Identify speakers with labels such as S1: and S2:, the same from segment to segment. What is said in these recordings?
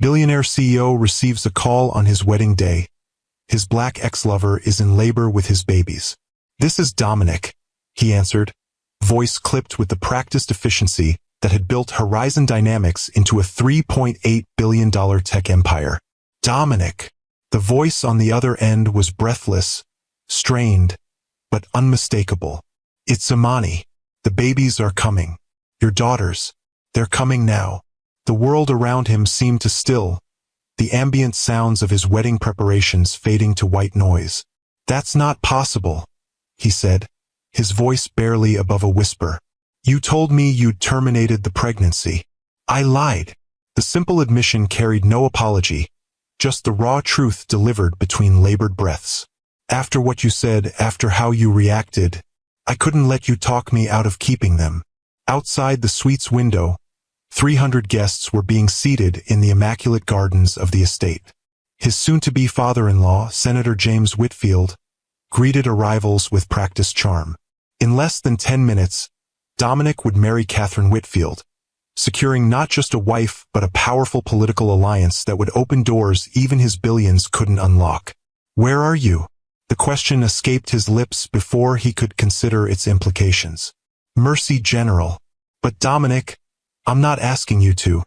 S1: Billionaire CEO receives a call on his wedding day. His black ex-lover is in labor with his babies. "This is Dominic," he answered, voice clipped with the practiced efficiency that had built Horizon Dynamics into a $3.8 billion tech empire. "Dominic." The voice on the other end was breathless, strained, but unmistakable. "It's Imani. The babies are coming. Your daughters. They're coming now." The world around him seemed to still, the ambient sounds of his wedding preparations fading to white noise. "That's not possible," he said, his voice barely above a whisper. "You told me you'd terminated the pregnancy." "I lied." The simple admission carried no apology, just the raw truth delivered between labored breaths. "After what you said, after how you reacted, I couldn't let you talk me out of keeping them." Outside the suite's window, 300 guests were being seated in the immaculate gardens of the estate. His soon-to-be father-in-law, Senator James Whitfield, greeted arrivals with practiced charm. In less than 10 minutes, Dominic would marry Catherine Whitfield, securing not just a wife but a powerful political alliance that would open doors even his billions couldn't unlock. "Where are you?" The question escaped his lips before he could consider its implications. "Mercy, General." "But Dominic, I'm not asking you to.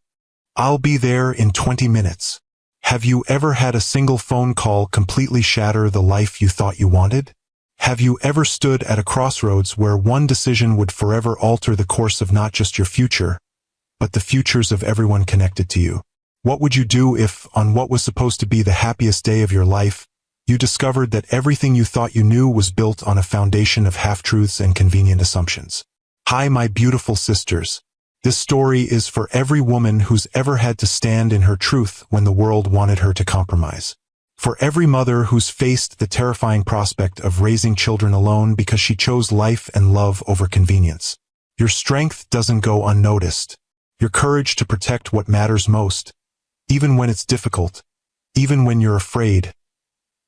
S1: I'll be there in 20 minutes. Have you ever had a single phone call completely shatter the life you thought you wanted? Have you ever stood at a crossroads where one decision would forever alter the course of not just your future, but the futures of everyone connected to you? What would you do if, on what was supposed to be the happiest day of your life, you discovered that everything you thought you knew was built on a foundation of half-truths and convenient assumptions? Hi, my beautiful sisters. This story is for every woman who's ever had to stand in her truth when the world wanted her to compromise. For every mother who's faced the terrifying prospect of raising children alone because she chose life and love over convenience. Your strength doesn't go unnoticed. Your courage to protect what matters most, even when it's difficult, even when you're afraid,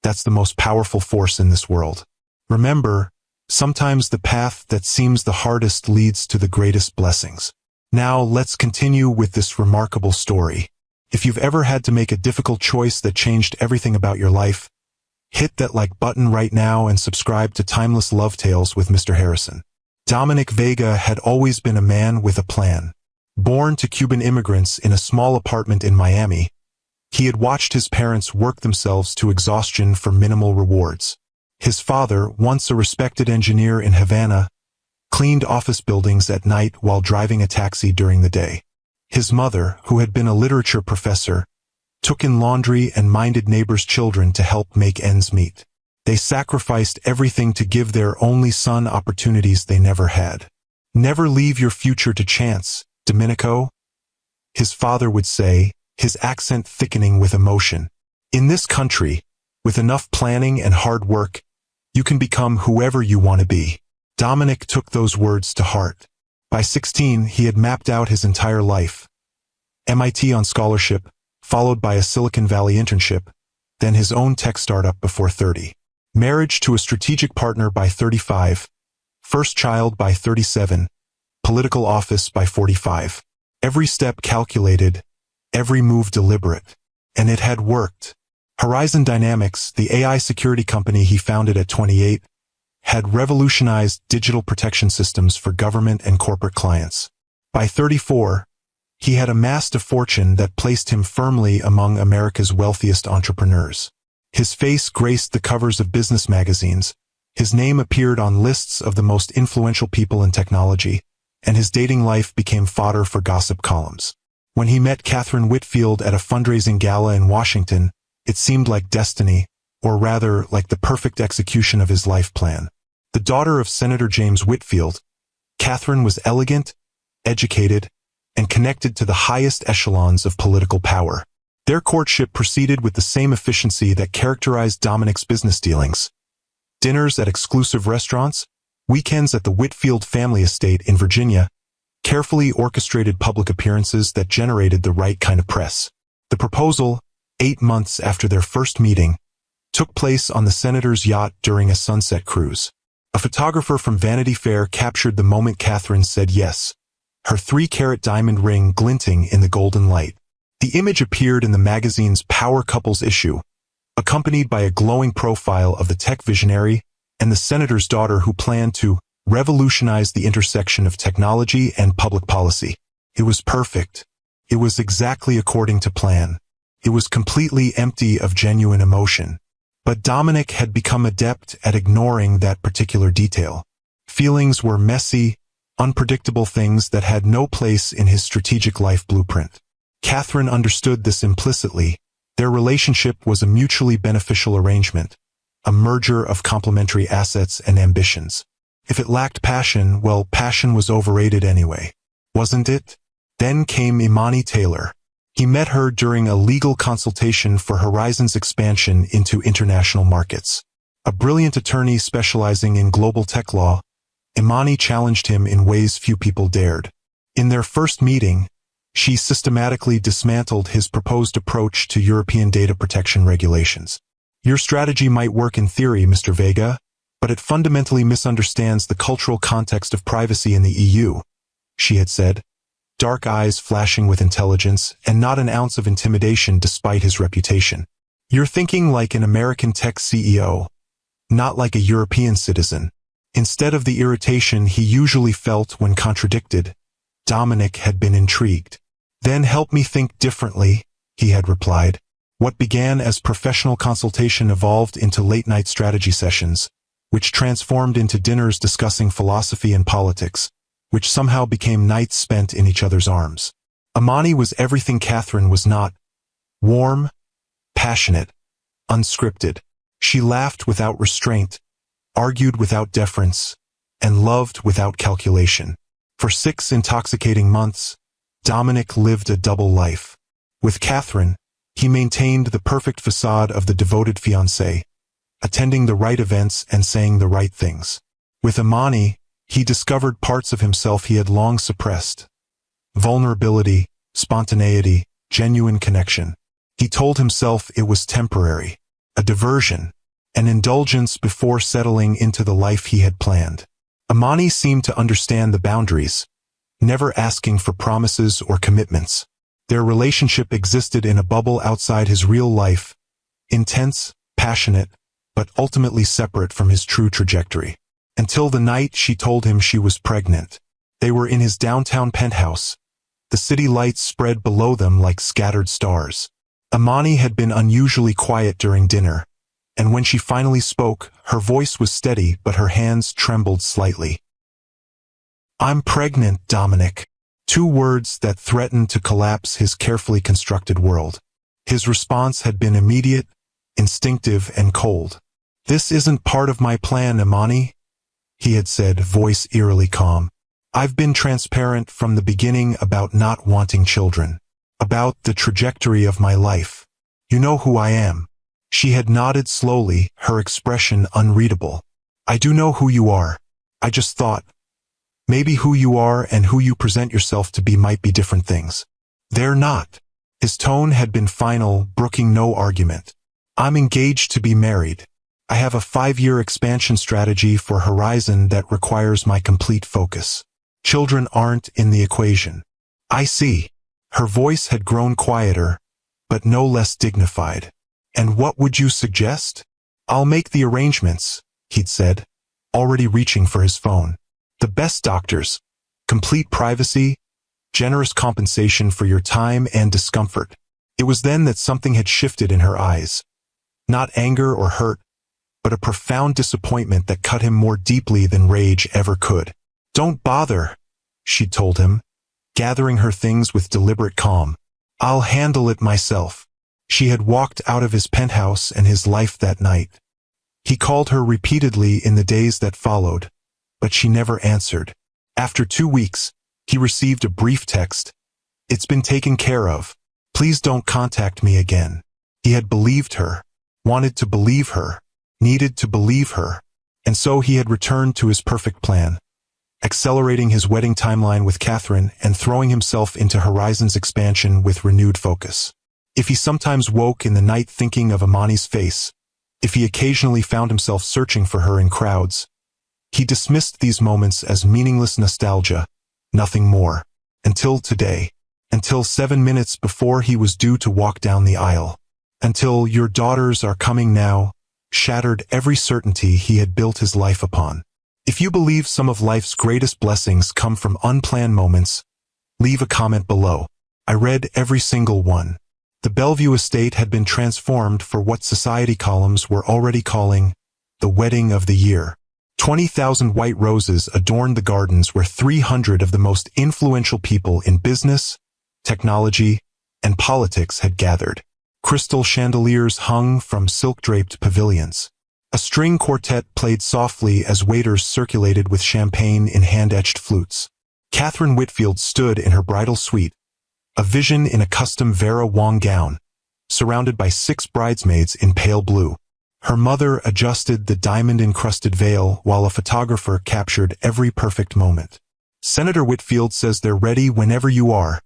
S1: that's the most powerful force in this world. Remember, sometimes the path that seems the hardest leads to the greatest blessings. Now let's continue with this remarkable story. If you've ever had to make a difficult choice that changed everything about your life, hit that like button right now and subscribe to Timeless Love Tales with Mr. Harrison. Dominic Vega had always been a man with a plan. Born to Cuban immigrants in a small apartment in Miami, he had watched his parents work themselves to exhaustion for minimal rewards. His father, once a respected engineer in Havana, cleaned office buildings at night while driving a taxi during the day. His mother, who had been a literature professor, took in laundry and minded neighbors' children to help make ends meet. They sacrificed everything to give their only son opportunities they never had. "Never leave your future to chance, Domenico," his father would say, his accent thickening with emotion. "In this country, with enough planning and hard work, you can become whoever you want to be." Dominic took those words to heart. By 16, he had mapped out his entire life. MIT on scholarship, followed by a Silicon Valley internship, then his own tech startup before 30. Marriage to a strategic partner by 35, first child by 37, political office by 45. Every step calculated, every move deliberate. And it had worked. Horizon Dynamics, the AI security company he founded at 28, had revolutionized digital protection systems for government and corporate clients. By 34, he had amassed a fortune that placed him firmly among America's wealthiest entrepreneurs. His face graced the covers of business magazines, his name appeared on lists of the most influential people in technology, and his dating life became fodder for gossip columns. When he met Catherine Whitfield at a fundraising gala in Washington, it seemed like destiny, or rather like the perfect execution of his life plan. The daughter of Senator James Whitfield, Catherine was elegant, educated, and connected to the highest echelons of political power. Their courtship proceeded with the same efficiency that characterized Dominic's business dealings. Dinners at exclusive restaurants, weekends at the Whitfield family estate in Virginia, carefully orchestrated public appearances that generated the right kind of press. The proposal, 8 months after their first meeting, took place on the senator's yacht during a sunset cruise. A photographer from Vanity Fair captured the moment Catherine said yes, her 3-carat diamond ring glinting in the golden light. The image appeared in the magazine's Power Couples issue, accompanied by a glowing profile of the tech visionary and the senator's daughter who planned to revolutionize the intersection of technology and public policy. It was perfect. It was exactly according to plan. It was completely empty of genuine emotion. But Dominic had become adept at ignoring that particular detail. Feelings were messy, unpredictable things that had no place in his strategic life blueprint. Catherine understood this implicitly. Their relationship was a mutually beneficial arrangement, a merger of complementary assets and ambitions. If it lacked passion, well, passion was overrated anyway, wasn't it? Then came Imani Taylor. He met her during a legal consultation for Horizon's expansion into international markets. A brilliant attorney specializing in global tech law, Imani challenged him in ways few people dared. In their first meeting, she systematically dismantled his proposed approach to European data protection regulations. Your strategy might work in theory, Mr. Vega, but it fundamentally misunderstands the cultural context of privacy in the EU, she had said, dark eyes flashing with intelligence and not an ounce of intimidation despite his reputation. You're thinking like an American tech CEO, not like a European citizen. Instead of the irritation he usually felt when contradicted, Dominic had been intrigued. Then help me think differently, he had replied. What began as professional consultation evolved into late-night strategy sessions, which transformed into dinners discussing philosophy and politics, which somehow became nights spent in each other's arms. Imani was everything Catherine was not. Warm, passionate, unscripted. She laughed without restraint, argued without deference, and loved without calculation. For 6 intoxicating months, Dominic lived a double life. With Catherine, he maintained the perfect facade of the devoted fiancé, attending the right events and saying the right things. With Imani, he discovered parts of himself he had long suppressed. Vulnerability, spontaneity, genuine connection. He told himself it was temporary, a diversion, an indulgence before settling into the life he had planned. Imani seemed to understand the boundaries, never asking for promises or commitments. Their relationship existed in a bubble outside his real life, intense, passionate, but ultimately separate from his true trajectory. Until the night she told him she was pregnant. They were in his downtown penthouse. The city lights spread below them like scattered stars. Imani had been unusually quiet during dinner, and when she finally spoke, her voice was steady but her hands trembled slightly. I'm pregnant, Dominic. 2 words that threatened to collapse his carefully constructed world. His response had been immediate, instinctive, and cold. This isn't part of my plan, Imani, he had said, voice eerily calm. I've been transparent from the beginning about not wanting children, about the trajectory of my life. You know who I am. She had nodded slowly, her expression unreadable. I do know who you are. I just thought, maybe who you are and who you present yourself to be might be different things. They're not. His tone had been final, brooking no argument. I'm engaged to be married. I have a 5-year expansion strategy for Horizon that requires my complete focus. Children aren't in the equation. I see. Her voice had grown quieter, but no less dignified. And what would you suggest? I'll make the arrangements, he'd said, already reaching for his phone. The best doctors, complete privacy, generous compensation for your time and discomfort. It was then that something had shifted in her eyes. Not anger or hurt, but a profound disappointment that cut him more deeply than rage ever could. Don't bother, she'd told him, gathering her things with deliberate calm. I'll handle it myself. She had walked out of his penthouse and his life that night. He called her repeatedly in the days that followed, but she never answered. After 2 weeks, he received a brief text. It's been taken care of. Please don't contact me again. He had believed her, wanted to believe her, needed to believe her, and so he had returned to his perfect plan, accelerating his wedding timeline with Catherine and throwing himself into Horizon's expansion with renewed focus. If he sometimes woke in the night thinking of Imani's face, if he occasionally found himself searching for her in crowds, he dismissed these moments as meaningless nostalgia, nothing more. Until today. Until 7 minutes before he was due to walk down the aisle. Until your daughters are coming now, shattered every certainty he had built his life upon. If you believe some of life's greatest blessings come from unplanned moments, leave a comment below. I read every single one. The Bellevue estate had been transformed for what society columns were already calling the wedding of the year. 20,000 white roses adorned the gardens where 300 of the most influential people in business, technology, and politics had gathered. Crystal chandeliers hung from silk-draped pavilions. A string quartet played softly as waiters circulated with champagne in hand-etched flutes. Catherine Whitfield stood in her bridal suite, a vision in a custom Vera Wang gown, surrounded by 6 bridesmaids in pale blue. Her mother adjusted the diamond-encrusted veil while a photographer captured every perfect moment. Senator Whitfield says they're ready whenever you are,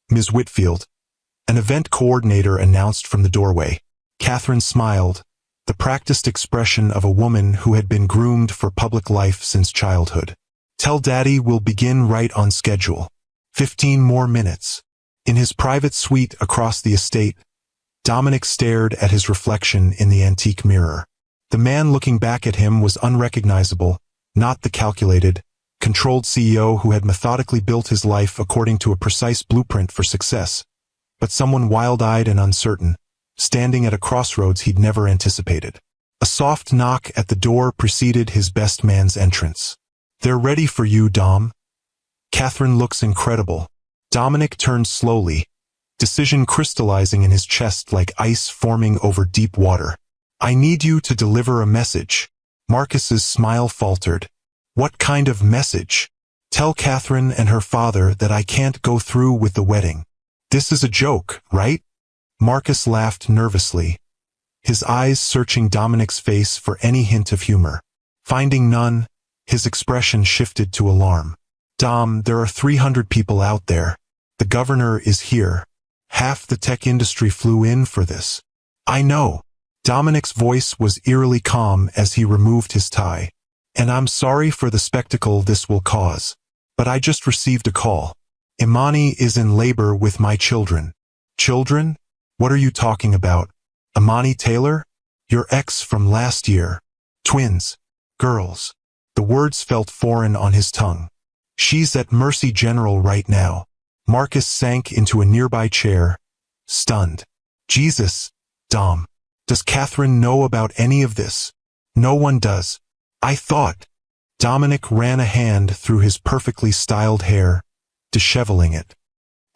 S1: Ms. Whitfield, an event coordinator announced from the doorway. Catherine smiled, the practiced expression of a woman who had been groomed for public life since childhood. Tell Daddy we'll begin right on schedule. 15 more minutes. In his private suite across the estate, Dominic stared at his reflection in the antique mirror. The man looking back at him was unrecognizable, not the calculated, controlled CEO who had methodically built his life according to a precise blueprint for success, but someone wild-eyed and uncertain, standing at a crossroads he'd never anticipated. A soft knock at the door preceded his best man's entrance. They're ready for you, Dom. Catherine looks incredible. Dominic turned slowly, decision crystallizing in his chest like ice forming over deep water. I need you to deliver a message. Marcus's smile faltered. What kind of message? Tell Catherine and her father that I can't go through with the wedding. This is a joke, right? Marcus laughed nervously, his eyes searching Dominic's face for any hint of humor. Finding none, his expression shifted to alarm. Dom, there are 300 people out there. The governor is here. Half the tech industry flew in for this. I know. Dominic's voice was eerily calm as he removed his tie. And I'm sorry for the spectacle this will cause. But I just received a call. Imani is in labor with my children. Children? What are you talking about? Imani Taylor? Your ex from last year. Twins. Girls. The words felt foreign on his tongue. She's at Mercy General right now. Marcus sank into a nearby chair, stunned. Jesus, Dom. Does Catherine know about any of this? No one does. I thought. Dominic ran a hand through his perfectly styled hair, disheveling it.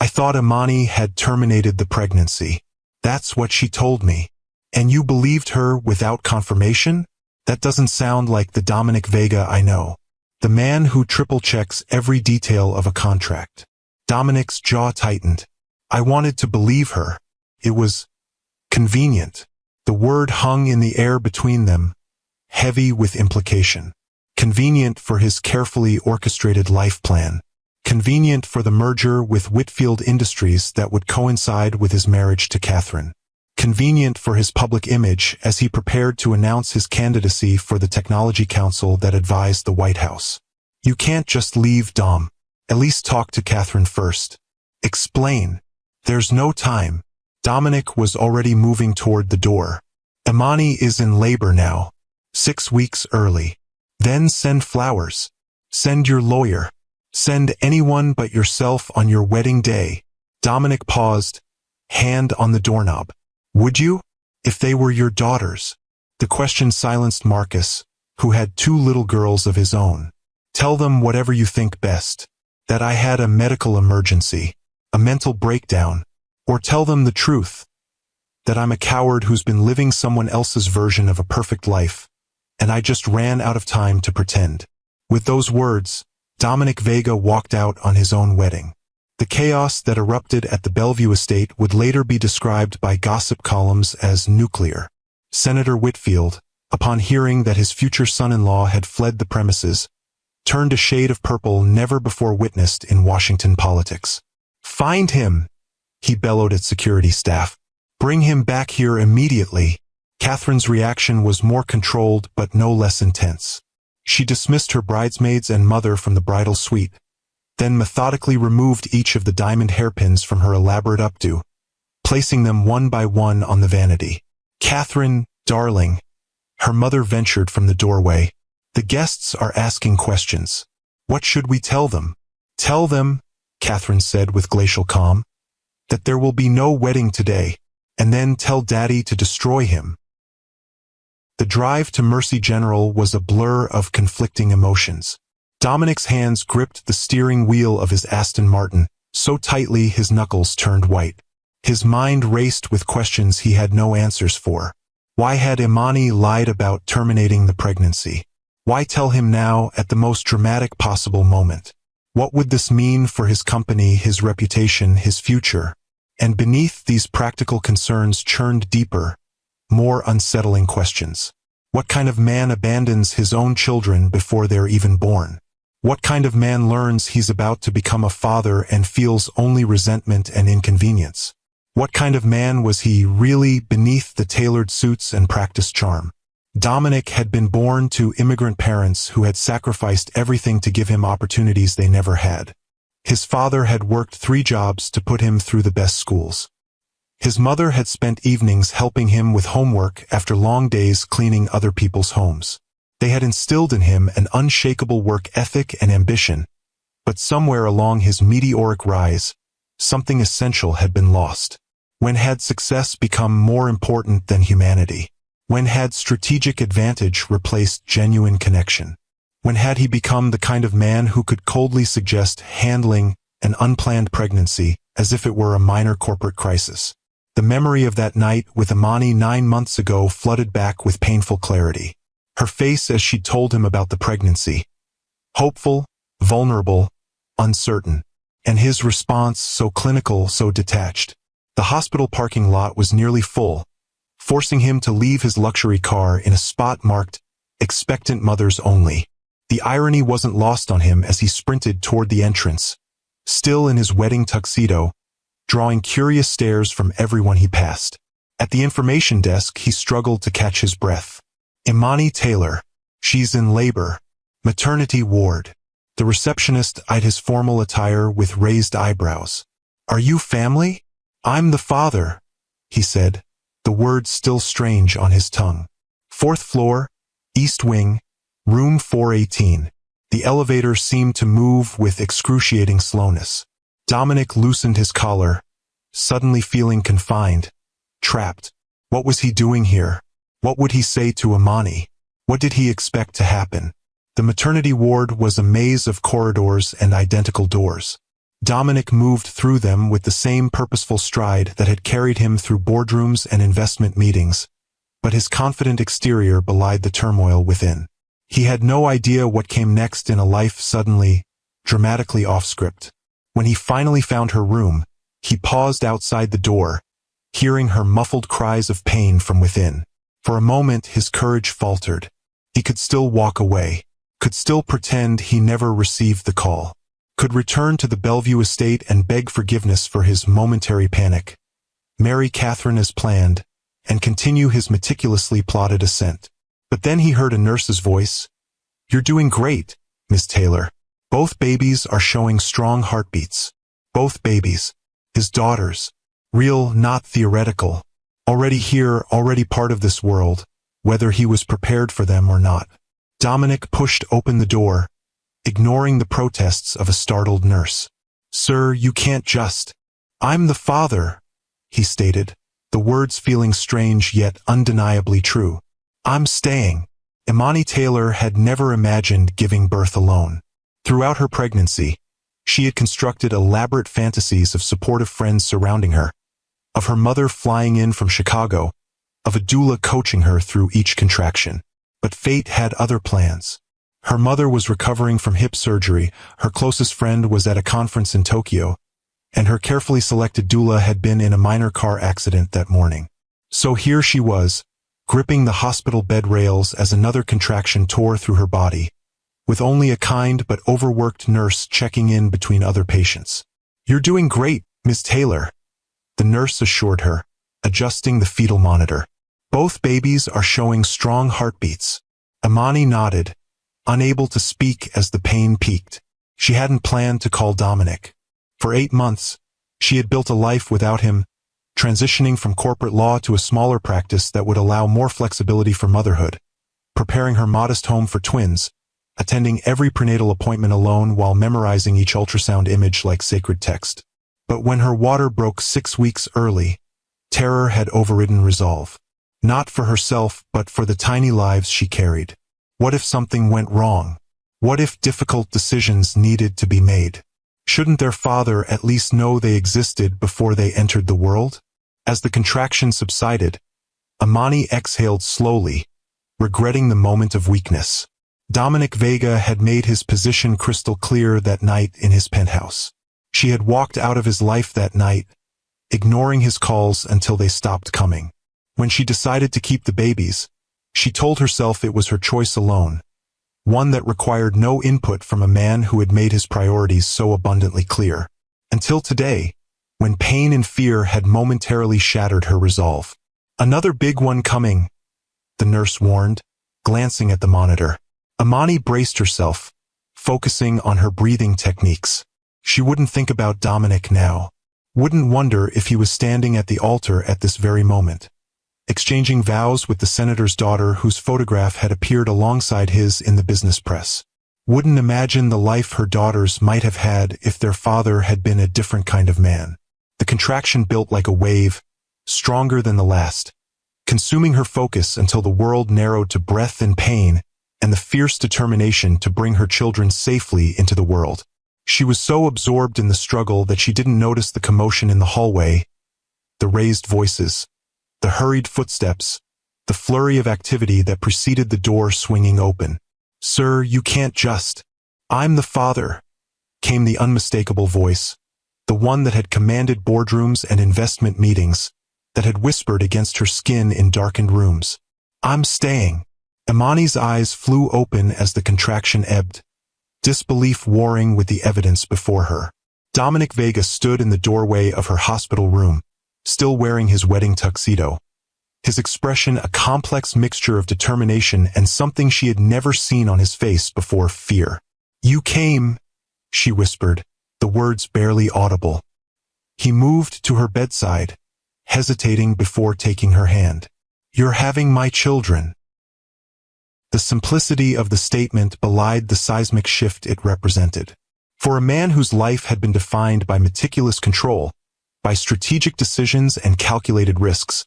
S1: I thought Imani had terminated the pregnancy. That's what she told me. And you believed her without confirmation? That doesn't sound like the Dominic Vega I know. The man who triple-checks every detail of a contract. Dominic's jaw tightened. I wanted to believe her. It was convenient. The word hung in the air between them, heavy with implication. Convenient for his carefully orchestrated life plan. Convenient for the merger with Whitfield Industries that would coincide with his marriage to Catherine. Convenient for his public image as he prepared to announce his candidacy for the Technology Council that advised the White House. You can't just leave, Dom. At least talk to Catherine first. Explain. There's no time. Dominic was already moving toward the door. Imani is in labor now. 6 weeks early. Then send flowers. Send your lawyer. Send anyone but yourself on your wedding day. Dominic paused, hand on the doorknob. Would you? If they were your daughters? The question silenced Marcus, who had 2 little girls of his own. Tell them whatever you think best. That I had a medical emergency, a mental breakdown, or tell them the truth. That I'm a coward who's been living someone else's version of a perfect life, and I just ran out of time to pretend. With those words, Dominic Vega walked out on his own wedding. The chaos that erupted at the Bellevue estate would later be described by gossip columns as nuclear. Senator Whitfield, upon hearing that his future son-in-law had fled the premises, turned a shade of purple never before witnessed in Washington politics. Find him, he bellowed at security staff. Bring him back here immediately. Catherine's reaction was more controlled but no less intense. She dismissed her bridesmaids and mother from the bridal suite, then methodically removed each of the diamond hairpins from her elaborate updo, placing them one by one on the vanity. "Catherine, darling," her mother ventured from the doorway. "The guests are asking questions. What should we tell them?" "Tell them," Catherine said with glacial calm, "that there will be no wedding today, and then tell Daddy to destroy him." The drive to Mercy General was a blur of conflicting emotions. Dominic's hands gripped the steering wheel of his Aston Martin so tightly his knuckles turned white. His mind raced with questions he had no answers for. Why had Imani lied about terminating the pregnancy? Why tell him now at the most dramatic possible moment? What would this mean for his company, his reputation, his future? And beneath these practical concerns churned deeper, more unsettling questions. What kind of man abandons his own children before they're even born? What kind of man learns he's about to become a father and feels only resentment and inconvenience? What kind of man was he really beneath the tailored suits and practiced charm? Dominic had been born to immigrant parents who had sacrificed everything to give him opportunities they never had. His father had worked 3 jobs to put him through the best schools. His mother had spent evenings helping him with homework after long days cleaning other people's homes. They had instilled in him an unshakable work ethic and ambition, but somewhere along his meteoric rise, something essential had been lost. When had success become more important than humanity? When had strategic advantage replaced genuine connection? When had he become the kind of man who could coldly suggest handling an unplanned pregnancy as if it were a minor corporate crisis? The memory of that night with Imani 9 months ago flooded back with painful clarity. Her face as she'd told him about the pregnancy. Hopeful, vulnerable, uncertain. And his response so clinical, so detached. The hospital parking lot was nearly full, forcing him to leave his luxury car in a spot marked "Expectant Mothers Only." The irony wasn't lost on him as he sprinted toward the entrance, still in his wedding tuxedo, drawing curious stares from everyone he passed. At the information desk, he struggled to catch his breath. Imani Taylor. She's in labor. Maternity ward. The receptionist eyed his formal attire with raised eyebrows. "Are you family?" "I'm the father," he said, the words still strange on his tongue. "4th floor, East Wing, room 418. The elevator seemed to move with excruciating slowness. Dominic loosened his collar, suddenly feeling confined, trapped. What was he doing here? What would he say to Imani? What did he expect to happen? The maternity ward was a maze of corridors and identical doors. Dominic moved through them with the same purposeful stride that had carried him through boardrooms and investment meetings, but his confident exterior belied the turmoil within. He had no idea what came next in a life suddenly, dramatically off-script. When he finally found her room, he paused outside the door, hearing her muffled cries of pain from within. For a moment his courage faltered. He could still walk away, could still pretend he never received the call, could return to the Bellevue estate and beg forgiveness for his momentary panic, marry Catherine as planned, and continue his meticulously plotted ascent. But then he heard a nurse's voice. "You're doing great, Miss Taylor. Both babies are showing strong heartbeats. Both babies. His daughters. Real, not theoretical. Already here, already part of this world, whether he was prepared for them or not." Dominic pushed open the door, ignoring the protests of a startled nurse. "Sir, you can't just—" "I'm the father," he stated, the words feeling strange yet undeniably true. "I'm staying." Imani Taylor had never imagined giving birth alone. Throughout her pregnancy, she had constructed elaborate fantasies of supportive friends surrounding her, of her mother flying in from Chicago, of a doula coaching her through each contraction. But fate had other plans. Her mother was recovering from hip surgery, her closest friend was at a conference in Tokyo, and her carefully selected doula had been in a minor car accident that morning. So here she was, gripping the hospital bed rails as another contraction tore through her body, with only a kind but overworked nurse checking in between other patients. "You're doing great, Miss Taylor," the nurse assured her, adjusting the fetal monitor. "Both babies are showing strong heartbeats." Imani nodded, unable to speak as the pain peaked. She hadn't planned to call Dominic. For 8 months, she had built a life without him, transitioning from corporate law to a smaller practice that would allow more flexibility for motherhood, preparing her modest home for twins, attending every prenatal appointment alone while memorizing each ultrasound image like sacred text. But when her water broke 6 weeks early, terror had overridden resolve. Not for herself, but for the tiny lives she carried. What if something went wrong? What if difficult decisions needed to be made? Shouldn't their father at least know they existed before they entered the world? As the contraction subsided, Amani exhaled slowly, regretting the moment of weakness. Dominic Vega had made his position crystal clear that night in his penthouse. She had walked out of his life that night, ignoring his calls until they stopped coming. When she decided to keep the babies, she told herself it was her choice alone, one that required no input from a man who had made his priorities so abundantly clear. Until today, when pain and fear had momentarily shattered her resolve. Another big one coming, the nurse warned, glancing at the monitor. Amani braced herself, focusing on her breathing techniques. She wouldn't think about Dominic now, wouldn't wonder if he was standing at the altar at this very moment, exchanging vows with the senator's daughter whose photograph had appeared alongside his in the business press. Wouldn't imagine the life her daughters might have had if their father had been a different kind of man. The contraction built like a wave, stronger than the last, consuming her focus until the world narrowed to breath and pain and the fierce determination to bring her children safely into the world. She was so absorbed in the struggle that she didn't notice the commotion in the hallway, the raised voices, the hurried footsteps, the flurry of activity that preceded the door swinging open. "Sir, you can't just. I'm the father," came the unmistakable voice, the one that had commanded boardrooms and investment meetings, that had whispered against her skin in darkened rooms. "I'm staying." Imani's eyes flew open as the contraction ebbed, disbelief warring with the evidence before her. Dominic Vega stood in the doorway of her hospital room, still wearing his wedding tuxedo, his expression a complex mixture of determination and something she had never seen on his face before: fear. "You came," she whispered, the words barely audible. He moved to her bedside, hesitating before taking her hand. "You're having my children." The simplicity of the statement belied the seismic shift it represented. For a man whose life had been defined by meticulous control, by strategic decisions and calculated risks,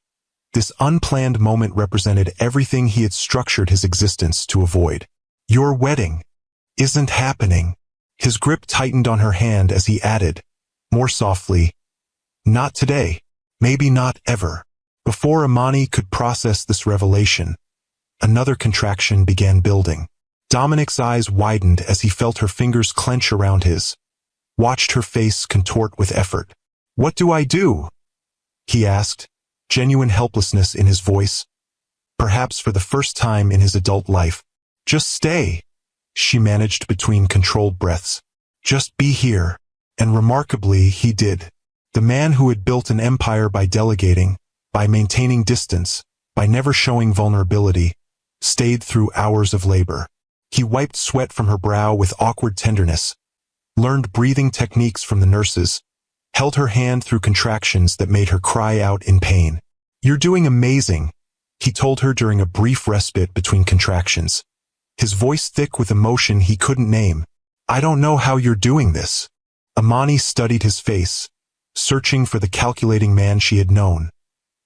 S1: this unplanned moment represented everything he had structured his existence to avoid. "Your wedding isn't happening." His grip tightened on her hand as he added, more softly, "Not today, maybe not ever." Before Amani could process this revelation, another contraction began building. Dominic's eyes widened as he felt her fingers clench around his, watched her face contort with effort. "What do I do?" he asked, genuine helplessness in his voice, perhaps for the first time in his adult life. "Just stay," she managed between controlled breaths. "Just be here." And remarkably, he did. The man who had built an empire by delegating, by maintaining distance, by never showing vulnerability, stayed through hours of labor. He wiped sweat from her brow with awkward tenderness, learned breathing techniques from the nurses, held her hand through contractions that made her cry out in pain. "You're doing amazing," he told her during a brief respite between contractions, his voice thick with emotion he couldn't name. "I don't know how you're doing this." Amani studied his face, searching for the calculating man she had known,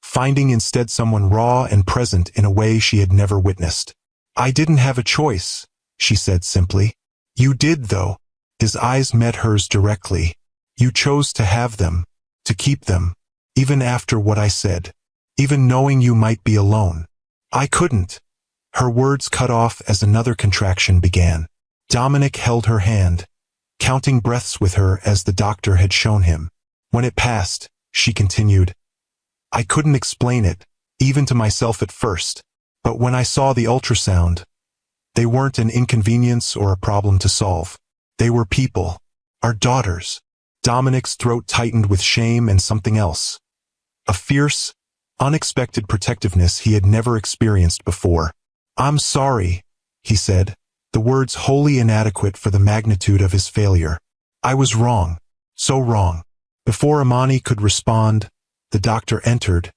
S1: finding instead someone raw and present in a way she had never witnessed. "I didn't have a choice," she said simply. "You did, though." His eyes met hers directly. "You chose to have them, to keep them, even after what I said, even knowing you might be alone." "I couldn't." Her words cut off as another contraction began. Dominic held her hand, counting breaths with her as the doctor had shown him. "When it passed," she continued, "I couldn't explain it, even to myself at first. But when I saw the ultrasound, they weren't an inconvenience or a problem to solve. They were people, our daughters." Dominic's throat tightened with shame and something else, a fierce, unexpected protectiveness he had never experienced before. "I'm sorry," he said, the words wholly inadequate for the magnitude of his failure. I was wrong. So wrong. Before Amani could respond, the doctor entered,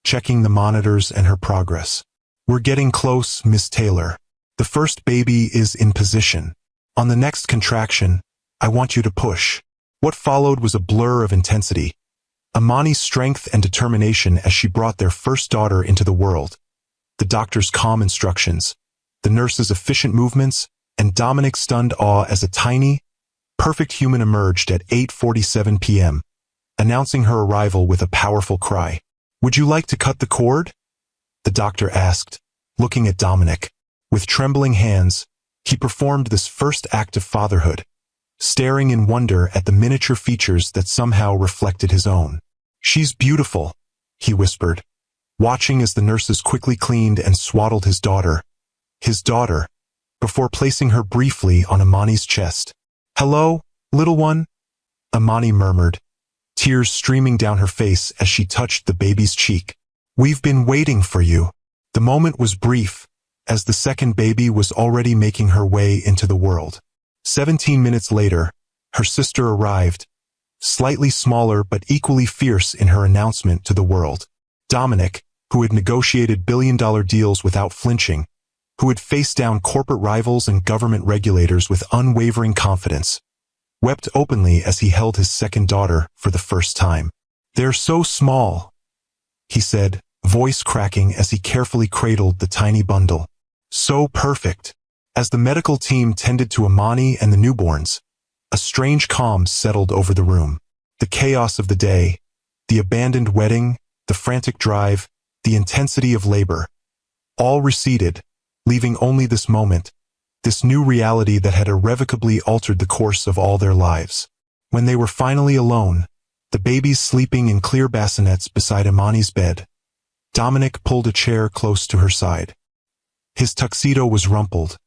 S1: checking the monitors and her progress. We're getting close, Miss Taylor. The first baby is in position. On the next contraction, I want you to push. What followed was a blur of intensity. Amani's strength and determination as she brought their first daughter into the world. The doctor's calm instructions, the nurse's efficient movements, and Dominic's stunned awe as a tiny, perfect human emerged at 8:47 p.m., announcing her arrival with a powerful cry. Would you like to cut the cord? The doctor asked, looking at Dominic. With trembling hands, he performed this first act of fatherhood, staring in wonder at the miniature features that somehow reflected his own. She's beautiful, he whispered, watching as the nurses quickly cleaned and swaddled his daughter, before placing her briefly on Amani's chest. Hello, little one? Amani murmured, tears streaming down her face as she touched the baby's cheek. We've been waiting for you. The moment was brief, as the second baby was already making her way into the world. 17 minutes later, her sister arrived, slightly smaller but equally fierce in her announcement to the world. Dominic, who had negotiated billion-dollar deals without flinching, who had faced down corporate rivals and government regulators with unwavering confidence, wept openly as he held his second daughter for the first time. They're so small, he said, voice cracking as he carefully cradled the tiny bundle. So perfect. As the medical team tended to Amani and the newborns, a strange calm settled over the room. The chaos of the day, the abandoned wedding, the frantic drive, the intensity of labor, all receded, leaving only this moment, this new reality that had irrevocably altered the course of all their lives. When they were finally alone, the babies sleeping in clear bassinets beside Amani's bed, Dominic pulled a chair close to her side. His tuxedo was rumpled,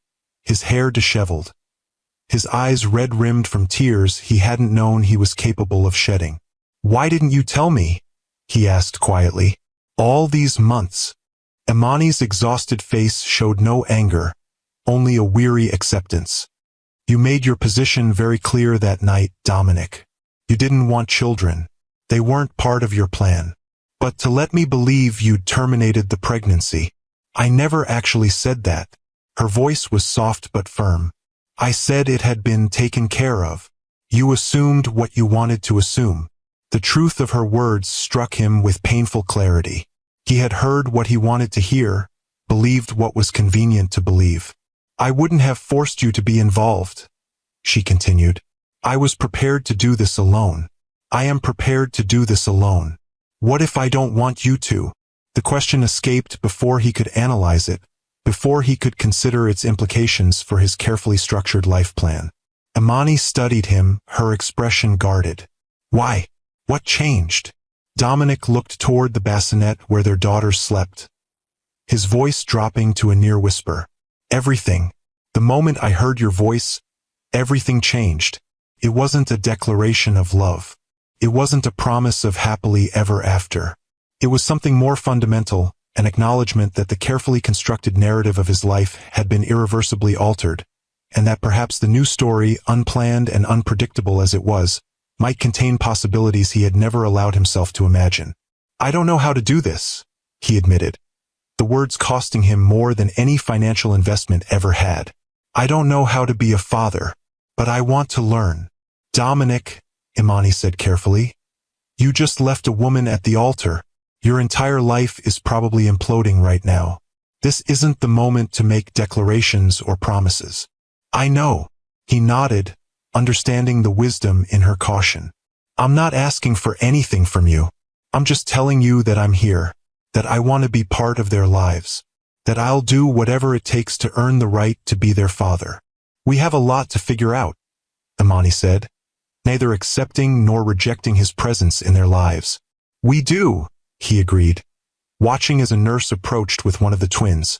S1: his hair disheveled, his eyes red-rimmed from tears he hadn't known he was capable of shedding. Why didn't you tell me? He asked quietly. All these months. Amani's exhausted face showed no anger, only a weary acceptance. You made your position very clear that night, Dominic. You didn't want children. They weren't part of your plan. But to let me believe you'd terminated the pregnancy. I never actually said that. Her voice was soft but firm. I said it had been taken care of. You assumed what you wanted to assume. The truth of her words struck him with painful clarity. He had heard what he wanted to hear, believed what was convenient to believe. I wouldn't have forced you to be involved, she continued. I was prepared to do this alone. I am prepared to do this alone. What if I don't want you to? The question escaped before he could analyze it, before he could consider its implications for his carefully structured life plan. Amani studied him, her expression guarded. Why? What changed? Dominic looked toward the bassinet where their daughter slept, his voice dropping to a near whisper. Everything. The moment I heard your voice, everything changed. It wasn't a declaration of love. It wasn't a promise of happily ever after. It was something more fundamental, an acknowledgement that the carefully constructed narrative of his life had been irreversibly altered, and that perhaps the new story, unplanned and unpredictable as it was, might contain possibilities he had never allowed himself to imagine. I don't know how to do this, he admitted, the words costing him more than any financial investment ever had. I don't know how to be a father, but I want to learn. Dominic, Imani said carefully, you just left a woman at the altar. Your entire life is probably imploding right now. This isn't the moment to make declarations or promises. I know, he nodded, understanding the wisdom in her caution. I'm not asking for anything from you. I'm just telling you that I'm here, that I want to be part of their lives, that I'll do whatever it takes to earn the right to be their father. We have a lot to figure out, Imani said, neither accepting nor rejecting his presence in their lives. We do, he agreed, watching as a nurse approached with one of the twins,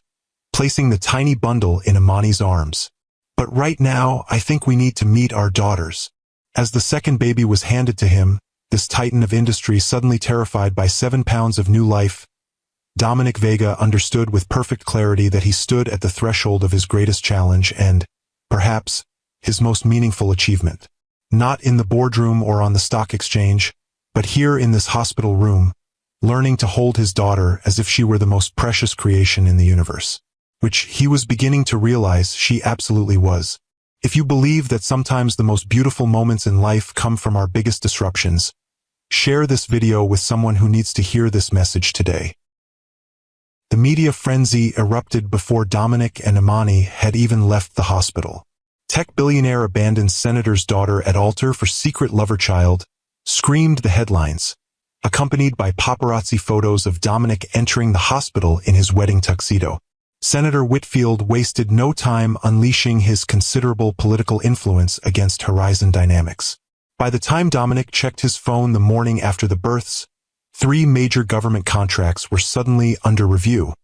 S1: placing the tiny bundle in Imani's arms. But right now, I think we need to meet our daughters. As the second baby was handed to him, this titan of industry suddenly terrified by 7 pounds of new life, Dominic Vega understood with perfect clarity that he stood at the threshold of his greatest challenge and, perhaps his most meaningful achievement. Not in the boardroom or on the stock exchange, but here in this hospital room, learning to hold his daughter as if she were the most precious creation in the universe, which he was beginning to realize she absolutely was. If you believe that sometimes the most beautiful moments in life come from our biggest disruptions, share this video with someone who needs to hear this message today. The media frenzy erupted before Dominic and Imani had even left the hospital. Tech billionaire abandons senator's daughter at altar for secret lover child, screamed the headlines, accompanied by paparazzi photos of Dominic entering the hospital in his wedding tuxedo. Senator Whitfield wasted no time unleashing his considerable political influence against Horizon Dynamics. By the time Dominic checked his phone the morning after the births, 3 major government contracts were suddenly under review,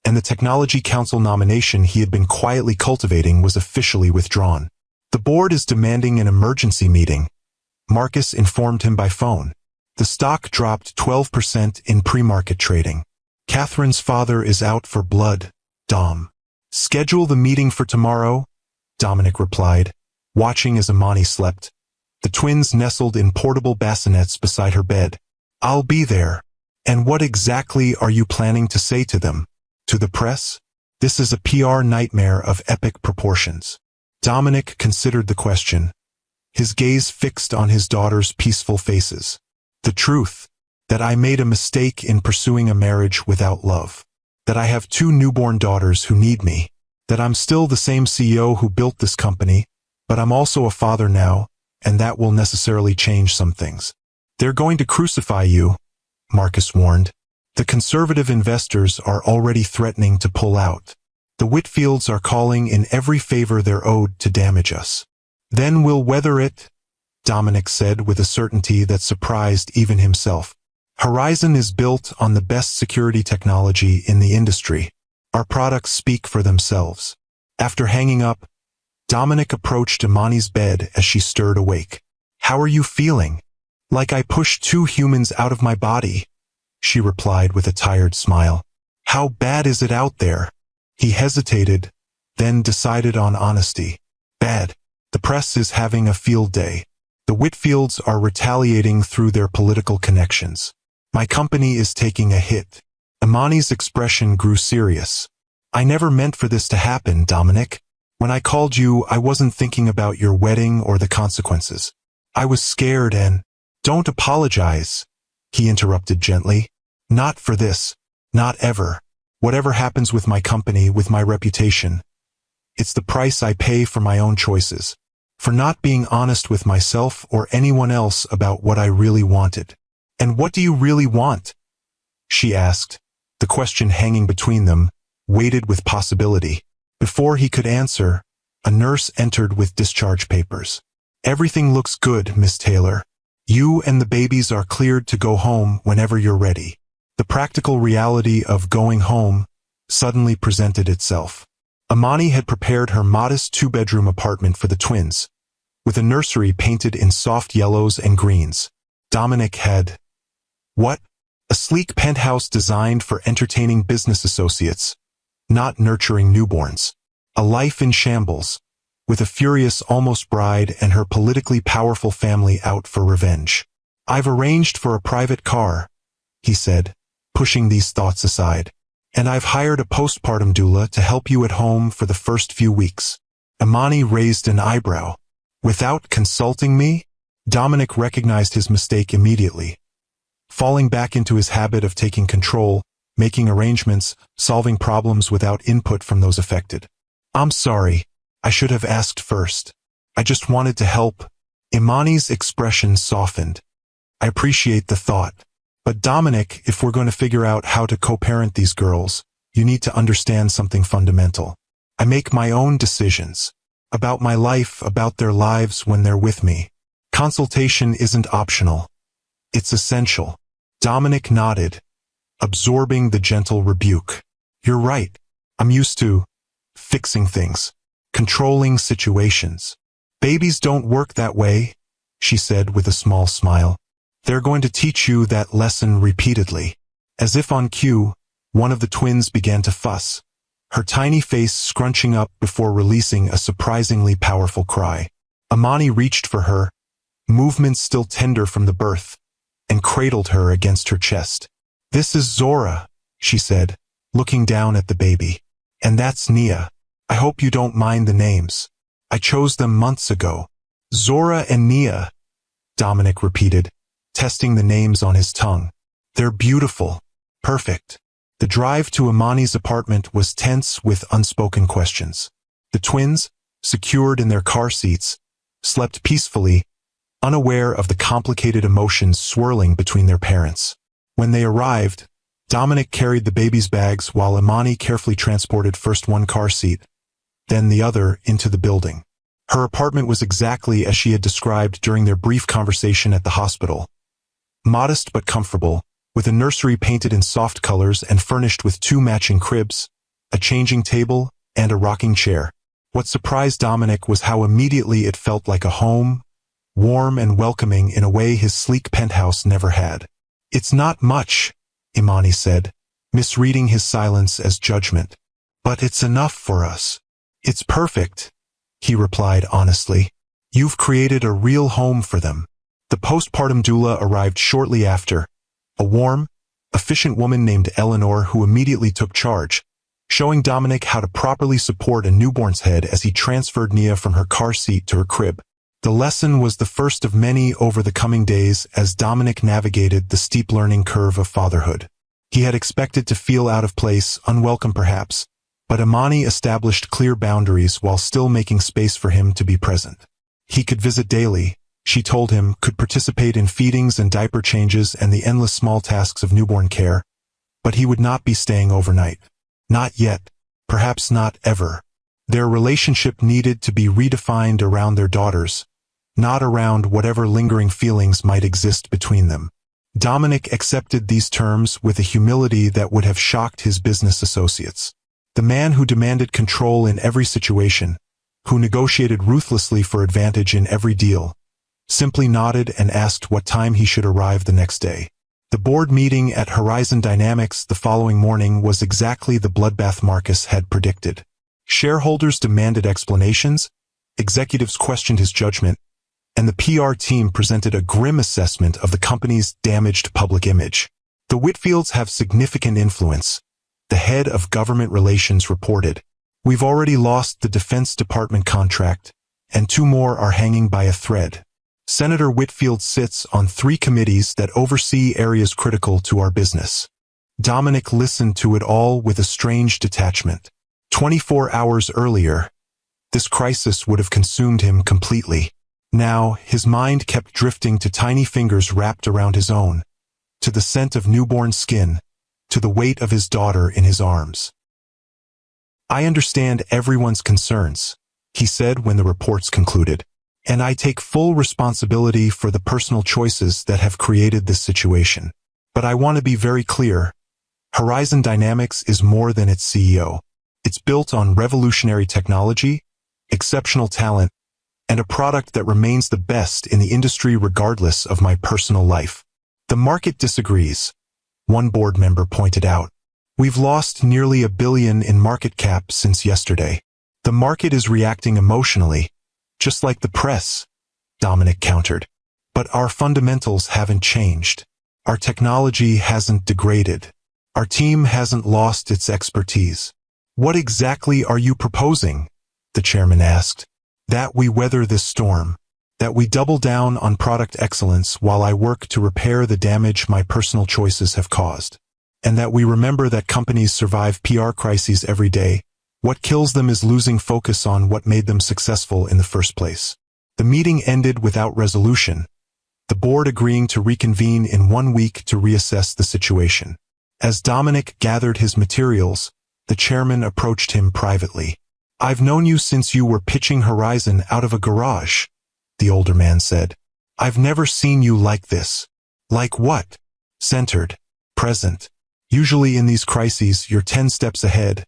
S1: and the Technology Council nomination he had been quietly cultivating was officially withdrawn. The board is demanding an emergency meeting, Marcus informed him by phone. The stock dropped 12% in pre-market trading. Catherine's father is out for blood, Dom. Schedule the meeting for tomorrow, Dominic replied, watching as Imani slept. The twins nestled in portable bassinets beside her bed. I'll be there. And what exactly are you planning to say to them? To the press? This is a PR nightmare of epic proportions. Dominic considered the question, his gaze fixed on his daughter's peaceful faces. The truth, that I made a mistake in pursuing a marriage without love. That I have 2 newborn daughters who need me. That I'm still the same CEO who built this company, but I'm also a father now, and that will necessarily change some things. They're going to crucify you, Marcus warned. The conservative investors are already threatening to pull out. The Whitfields are calling in every favor they're owed to damage us. Then we'll weather it, Dominic said with a certainty that surprised even himself. Horizon is built on the best security technology in the industry. Our products speak for themselves. After hanging up, Dominic approached Imani's bed as she stirred awake. How are you feeling? Like I pushed 2 humans out of my body, she replied with a tired smile. How bad is it out there? He hesitated, then decided on honesty. Bad. The press is having a field day. The Whitfields are retaliating through their political connections. My company is taking a hit. Imani's expression grew serious. I never meant for this to happen, Dominic. When I called you, I wasn't thinking about your wedding or the consequences. I was scared and... Don't apologize, he interrupted gently. Not for this. Not ever. Whatever happens with my company, with my reputation, it's the price I pay for my own choices. For not being honest with myself or anyone else about what I really wanted. And what do you really want? She asked, the question hanging between them, weighted with possibility. Before he could answer, a nurse entered with discharge papers. Everything looks good, Miss Taylor. You and the babies are cleared to go home whenever you're ready. The practical reality of going home suddenly presented itself. Imani had prepared her modest 2-bedroom apartment for the twins, with a nursery painted in soft yellows and greens. Dominic had... What? A sleek penthouse designed for entertaining business associates, not nurturing newborns. A life in shambles, with a furious almost bride and her politically powerful family out for revenge. I've arranged for a private car, he said, pushing these thoughts aside. And I've hired a postpartum doula to help you at home for the first few weeks. Imani raised an eyebrow. Without consulting me? Dominic recognized his mistake immediately. Falling back into his habit of taking control, making arrangements, solving problems without input from those affected. I'm sorry. I should have asked first. I just wanted to help. Imani's expression softened. I appreciate the thought. But Dominic, if we're going to figure out how to co-parent these girls, you need to understand something fundamental. I make my own decisions. About my life, about their lives when they're with me. Consultation isn't optional. It's essential. Dominic nodded, absorbing the gentle rebuke. You're right. I'm used to fixing things, controlling situations. Babies don't work that way, she said with a small smile. They're going to teach you that lesson repeatedly. As if on cue, one of the twins began to fuss, her tiny face scrunching up before releasing a surprisingly powerful cry. Imani reached for her, movements still tender from the birth, and cradled her against her chest. "This is Zora," she said, looking down at the baby. "And that's Nia. I hope you don't mind the names. I chose them months ago." "Zora and Nia," Dominic repeated, testing the names on his tongue. "They're beautiful. Perfect." The drive to Imani's apartment was tense with unspoken questions. The twins, secured in their car seats, slept peacefully, unaware of the complicated emotions swirling between their parents. When they arrived, Dominic carried the baby's bags while Imani carefully transported first one car seat, then the other into the building. Her apartment was exactly as she had described during their brief conversation at the hospital. Modest but comfortable, with a nursery painted in soft colors and furnished with 2 matching cribs, a changing table, and a rocking chair. What surprised Dominic was how immediately it felt like a home, warm and welcoming in a way his sleek penthouse never had. "It's not much," Imani said, misreading his silence as judgment. "But it's enough for us." "It's perfect," he replied honestly. "You've created a real home for them." The postpartum doula arrived shortly after, a warm, efficient woman named Eleanor who immediately took charge, showing Dominic how to properly support a newborn's head as he transferred Nia from her car seat to her crib. The lesson was the first of many over the coming days as Dominic navigated the steep learning curve of fatherhood. He had expected to feel out of place, unwelcome perhaps, but Imani established clear boundaries while still making space for him to be present. He could visit daily, she told him, could participate in feedings and diaper changes and the endless small tasks of newborn care, but he would not be staying overnight. Not yet, perhaps not ever. Their relationship needed to be redefined around their daughters, not around whatever lingering feelings might exist between them. Dominic accepted these terms with a humility that would have shocked his business associates. The man who demanded control in every situation, who negotiated ruthlessly for advantage in every deal, simply nodded and asked what time he should arrive the next day. The board meeting at Horizon Dynamics the following morning was exactly the bloodbath Marcus had predicted. Shareholders demanded explanations, executives questioned his judgment, and the PR team presented a grim assessment of the company's damaged public image. "The Whitfields have significant influence," the head of government relations reported. "We've already lost the Defense Department contract, and 2 more are hanging by a thread. Senator Whitfield sits on 3 committees that oversee areas critical to our business." Dominic listened to it all with a strange detachment. 24 hours earlier, this crisis would have consumed him completely. Now, his mind kept drifting to tiny fingers wrapped around his own, to the scent of newborn skin, to the weight of his daughter in his arms. "I understand everyone's concerns," he said when the reports concluded, "and I take full responsibility for the personal choices that have created this situation. But I want to be very clear. Horizon Dynamics is more than its CEO. It's built on revolutionary technology, exceptional talent, and a product that remains the best in the industry regardless of my personal life. The market disagrees," one board member pointed out. "We've lost nearly $1 billion in market cap since yesterday. The market is reacting emotionally, just like the press," Dominic countered. "But our fundamentals haven't changed. Our technology hasn't degraded. Our team hasn't lost its expertise." "What exactly are you proposing?" the chairman asked. "That we weather this storm. That we double down on product excellence while I work to repair the damage my personal choices have caused. And that we remember that companies survive PR crises every day. What kills them is losing focus on what made them successful in the first place." The meeting ended without resolution, the board agreeing to reconvene in 1 week to reassess the situation. As Dominic gathered his materials, the chairman approached him privately. "I've known you since you were pitching Horizon out of a garage," the older man said. "I've never seen you like this." "Like what?" "Centered. Present. Usually in these crises, you're 10 steps ahead,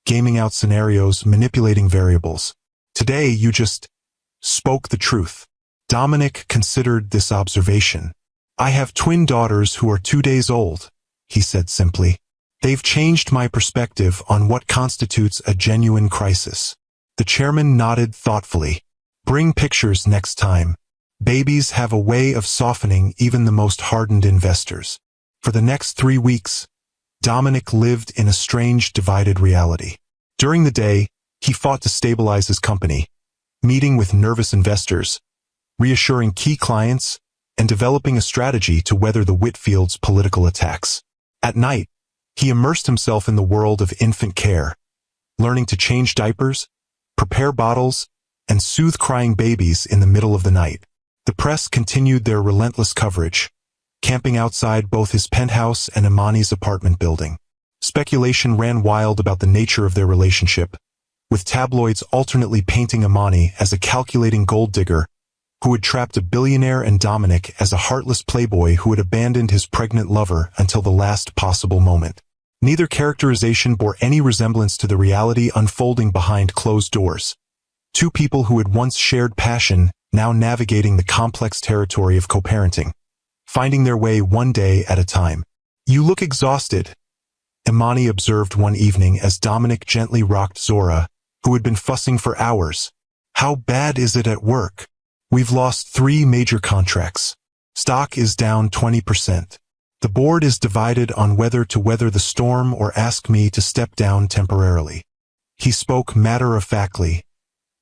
S1: gaming out scenarios, manipulating variables. Today, you just spoke the truth." Dominic considered this observation. "I have twin daughters who are 2 days old," he said simply. They've changed my perspective on what constitutes a genuine crisis. The chairman nodded thoughtfully. Bring pictures next time. Babies have a way of softening even the most hardened investors. For the next 3 weeks, Dominic lived in a strange divided reality. During the day, he fought to stabilize his company, meeting with nervous investors, reassuring key clients, and developing a strategy to weather the Whitfield's political attacks. At night, he immersed himself in the world of infant care, learning to change diapers, prepare bottles, and soothe crying babies in the middle of the night. The press continued their relentless coverage, camping outside both his penthouse and Imani's apartment building. Speculation ran wild about the nature of their relationship, with tabloids alternately painting Imani as a calculating gold digger who had trapped a billionaire and Dominic as a heartless playboy who had abandoned his pregnant lover until the last possible moment. Neither characterization bore any resemblance to the reality unfolding behind closed doors. Two people who had once shared passion, now navigating the complex territory of co-parenting, finding their way one day at a time. "You look exhausted," Imani observed one evening as Dominic gently rocked Zora, who had been fussing for hours. "How bad is it at work? We've lost 3 major contracts. Stock is down 20%. The board is divided on whether to weather the storm or ask me to step down temporarily." He spoke matter-of-factly,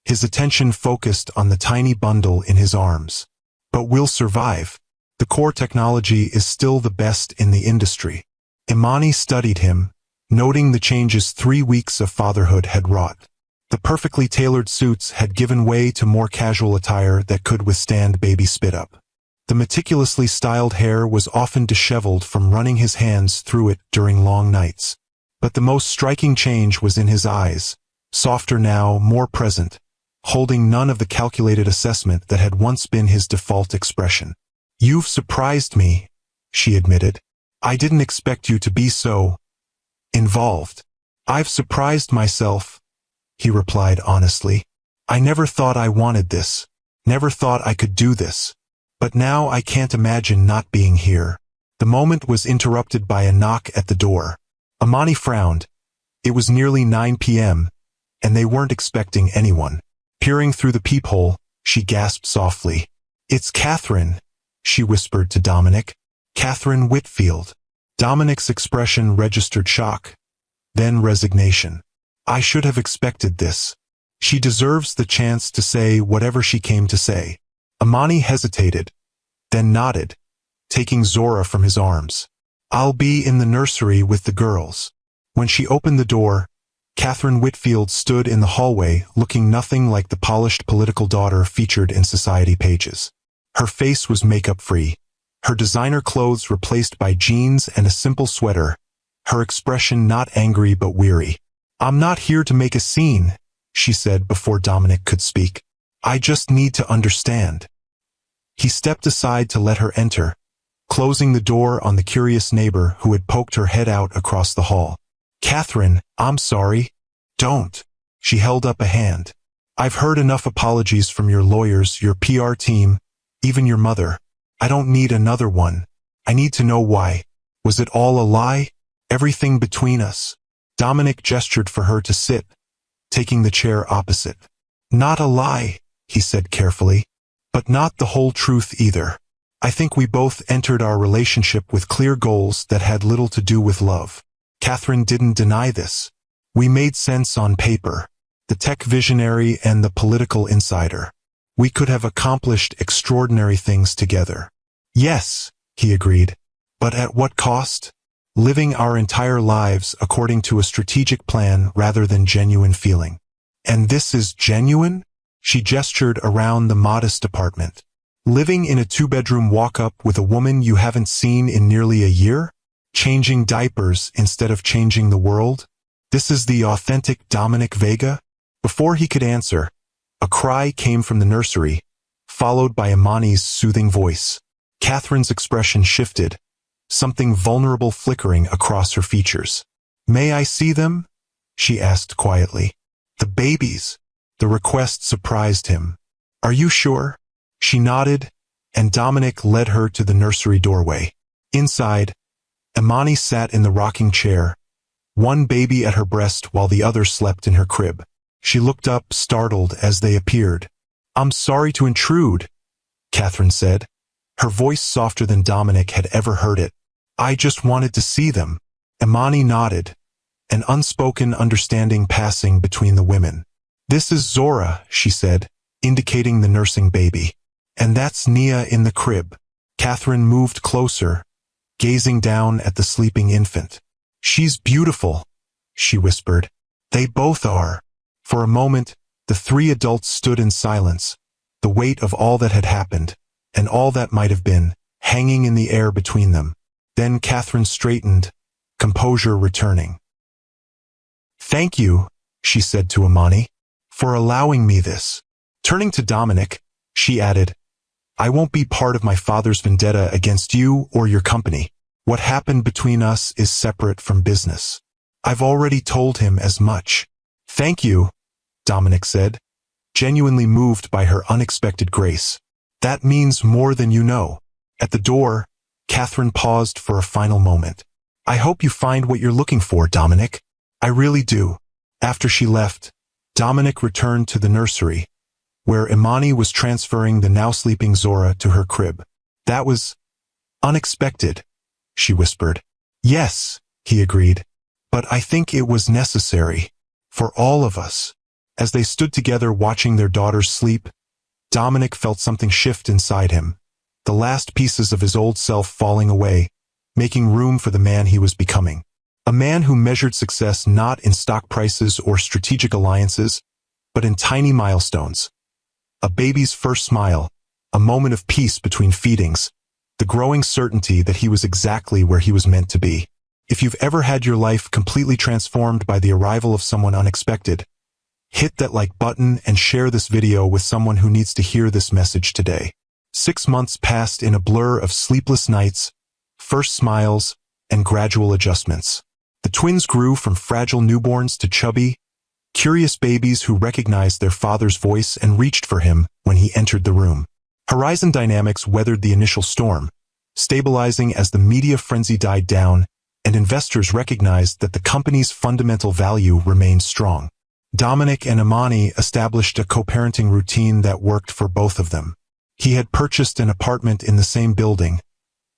S1: his attention focused on the tiny bundle in his arms. "But we'll survive. The core technology is still the best in the industry." Imani studied him, noting the changes 3 weeks of fatherhood had wrought. The perfectly tailored suits had given way to more casual attire that could withstand baby spit-up. The meticulously styled hair was often disheveled from running his hands through it during long nights. But the most striking change was in his eyes, softer now, more present, holding none of the calculated assessment that had once been his default expression. "You've surprised me," she admitted. "I didn't expect you to be so involved." "I've surprised myself," he replied honestly. "I never thought I wanted this, never thought I could do this. But now I can't imagine not being here." The moment was interrupted by a knock at the door. Imani frowned. It was nearly 9 p.m., and they weren't expecting anyone. Peering through the peephole, she gasped softly. "It's Catherine," she whispered to Dominic. "Catherine Whitfield." Dominic's expression registered shock, then resignation. "I should have expected this. She deserves the chance to say whatever she came to say." Imani hesitated, then nodded, taking Zora from his arms. "I'll be in the nursery with the girls." When she opened the door, Catherine Whitfield stood in the hallway looking nothing like the polished political daughter featured in society pages. Her face was makeup-free, her designer clothes replaced by jeans and a simple sweater, her expression not angry but weary. "I'm not here to make a scene," she said before Dominic could speak. "I just need to understand." He stepped aside to let her enter, closing the door on the curious neighbor who had poked her head out across the hall. "Catherine, I'm sorry." "Don't." She held up a hand. "I've heard enough apologies from your lawyers, your PR team, even your mother. I don't need another one. I need to know why. Was it all a lie? Everything between us?" Dominic gestured for her to sit, taking the chair opposite. "Not a lie," he said carefully, "but not the whole truth either. I think we both entered our relationship with clear goals that had little to do with love." Catherine didn't deny this. "We made sense on paper, the tech visionary and the political insider. We could have accomplished extraordinary things together." "Yes," he agreed, "but at what cost? Living our entire lives according to a strategic plan rather than genuine feeling." "And this is genuine?" She gestured around the modest apartment. "Living in a 2-bedroom walk-up with a woman you haven't seen in nearly a year? Changing diapers instead of changing the world? This is the authentic Dominic Vega?" Before he could answer, a cry came from the nursery, followed by Imani's soothing voice. Catherine's expression shifted, something vulnerable flickering across her features. "May I see them?" she asked quietly. "The babies." The request surprised him. "Are you sure?" She nodded, and Dominic led her to the nursery doorway. Inside, Imani sat in the rocking chair, one baby at her breast while the other slept in her crib. She looked up, startled, as they appeared. "I'm sorry to intrude," Catherine said, her voice softer than Dominic had ever heard it. "I just wanted to see them." Imani nodded, an unspoken understanding passing between the women. "This is Zora," she said, indicating the nursing baby. "And that's Nia in the crib." Catherine moved closer, gazing down at the sleeping infant. "She's beautiful," she whispered. "They both are." For a moment, the three adults stood in silence, the weight of all that had happened, and all that might have been, hanging in the air between them. Then Catherine straightened, composure returning. "Thank you," she said to Imani, "for allowing me this." Turning to Dominic, she added, "I won't be part of my father's vendetta against you or your company. What happened between us is separate from business. I've already told him as much." "Thank you," Dominic said, genuinely moved by her unexpected grace. "That means more than you know." At the door, Catherine paused for a final moment. "I hope you find what you're looking for, Dominic. I really do." After she left, Dominic returned to the nursery, where Imani was transferring the now sleeping Zora to her crib. "That was unexpected," she whispered. "Yes," he agreed, "but I think it was necessary. For all of us." As they stood together watching their daughters sleep, Dominic felt something shift inside him, the last pieces of his old self falling away, making room for the man he was becoming. A man who measured success not in stock prices or strategic alliances, but in tiny milestones. A baby's first smile, a moment of peace between feedings, the growing certainty that he was exactly where he was meant to be. If you've ever had your life completely transformed by the arrival of someone unexpected, hit that like button and share this video with someone who needs to hear this message today. 6 months passed in a blur of sleepless nights, first smiles, and gradual adjustments. The twins grew from fragile newborns to chubby, curious babies who recognized their father's voice and reached for him when he entered the room. Horizon Dynamics weathered the initial storm, stabilizing as the media frenzy died down, and investors recognized that the company's fundamental value remained strong. Dominic and Imani established a co-parenting routine that worked for both of them. He had purchased an apartment in the same building,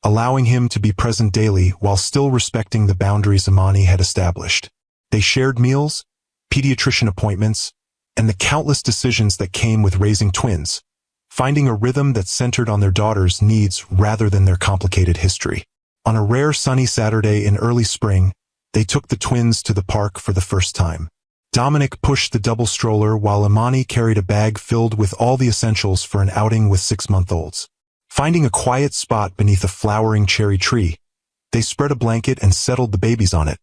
S1: allowing him to be present daily while still respecting the boundaries Imani had established. They shared meals, pediatrician appointments, and the countless decisions that came with raising twins, finding a rhythm that centered on their daughter's needs rather than their complicated history. On a rare sunny Saturday in early spring, they took the twins to the park for the first time. Dominic pushed the double stroller while Imani carried a bag filled with all the essentials for an outing with 6-month-olds. Finding a quiet spot beneath a flowering cherry tree, they spread a blanket and settled the babies on it,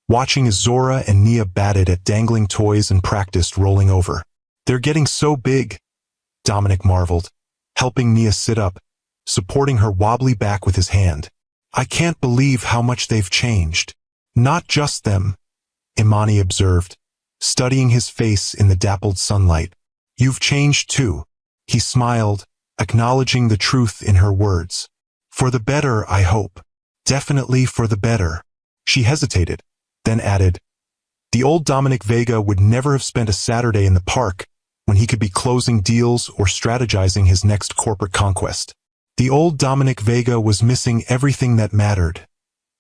S1: watching as Zora and Nia batted at dangling toys and practiced rolling over. "They're getting so big," Dominic marveled, helping Nia sit up, supporting her wobbly back with his hand. "I can't believe how much they've changed." "Not just them," Imani observed, studying his face in the dappled sunlight. "You've changed too." He smiled, acknowledging the truth in her words. "For the better, I hope." "Definitely for the better." She hesitated, then added, "The old Dominic Vega would never have spent a Saturday in the park when he could be closing deals or strategizing his next corporate conquest." "The old Dominic Vega was missing everything that mattered,"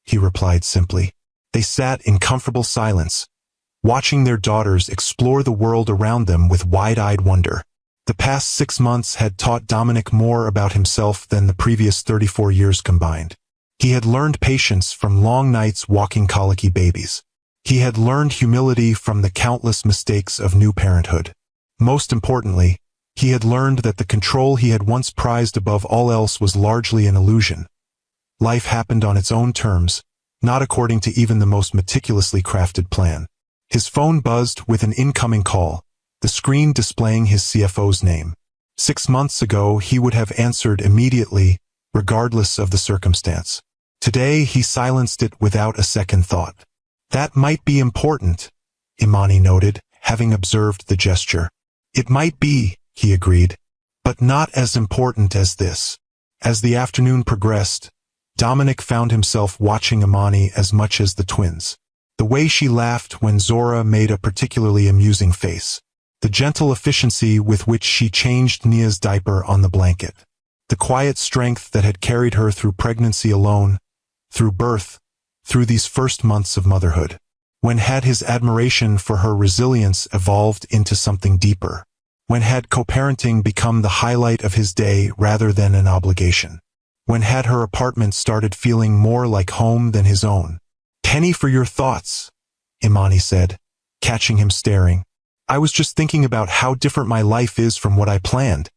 S1: he replied simply. They sat in comfortable silence, watching their daughters explore the world around them with wide-eyed wonder. The past 6 months had taught Dominic more about himself than the previous 34 years combined. He had learned patience from long nights walking colicky babies. He had learned humility from the countless mistakes of new parenthood. Most importantly, he had learned that the control he had once prized above all else was largely an illusion. Life happened on its own terms, not according to even the most meticulously crafted plan. His phone buzzed with an incoming call, the screen displaying his CFO's name. 6 months ago, he would have answered immediately, regardless of the circumstance. Today, he silenced it without a second thought. "That might be important," Imani noted, having observed the gesture. "It might be," he agreed, "but not as important as this." As the afternoon progressed, Dominic found himself watching Imani as much as the twins. The way she laughed when Zora made a particularly amusing face. The gentle efficiency with which she changed Nia's diaper on the blanket. The quiet strength that had carried her through pregnancy alone, through birth, through these first months of motherhood. When had his admiration for her resilience evolved into something deeper? When had co-parenting become the highlight of his day rather than an obligation? When had her apartment started feeling more like home than his own? "Penny for your thoughts," Imani said, catching him staring. "I was just thinking about how different my life is from what I planned,"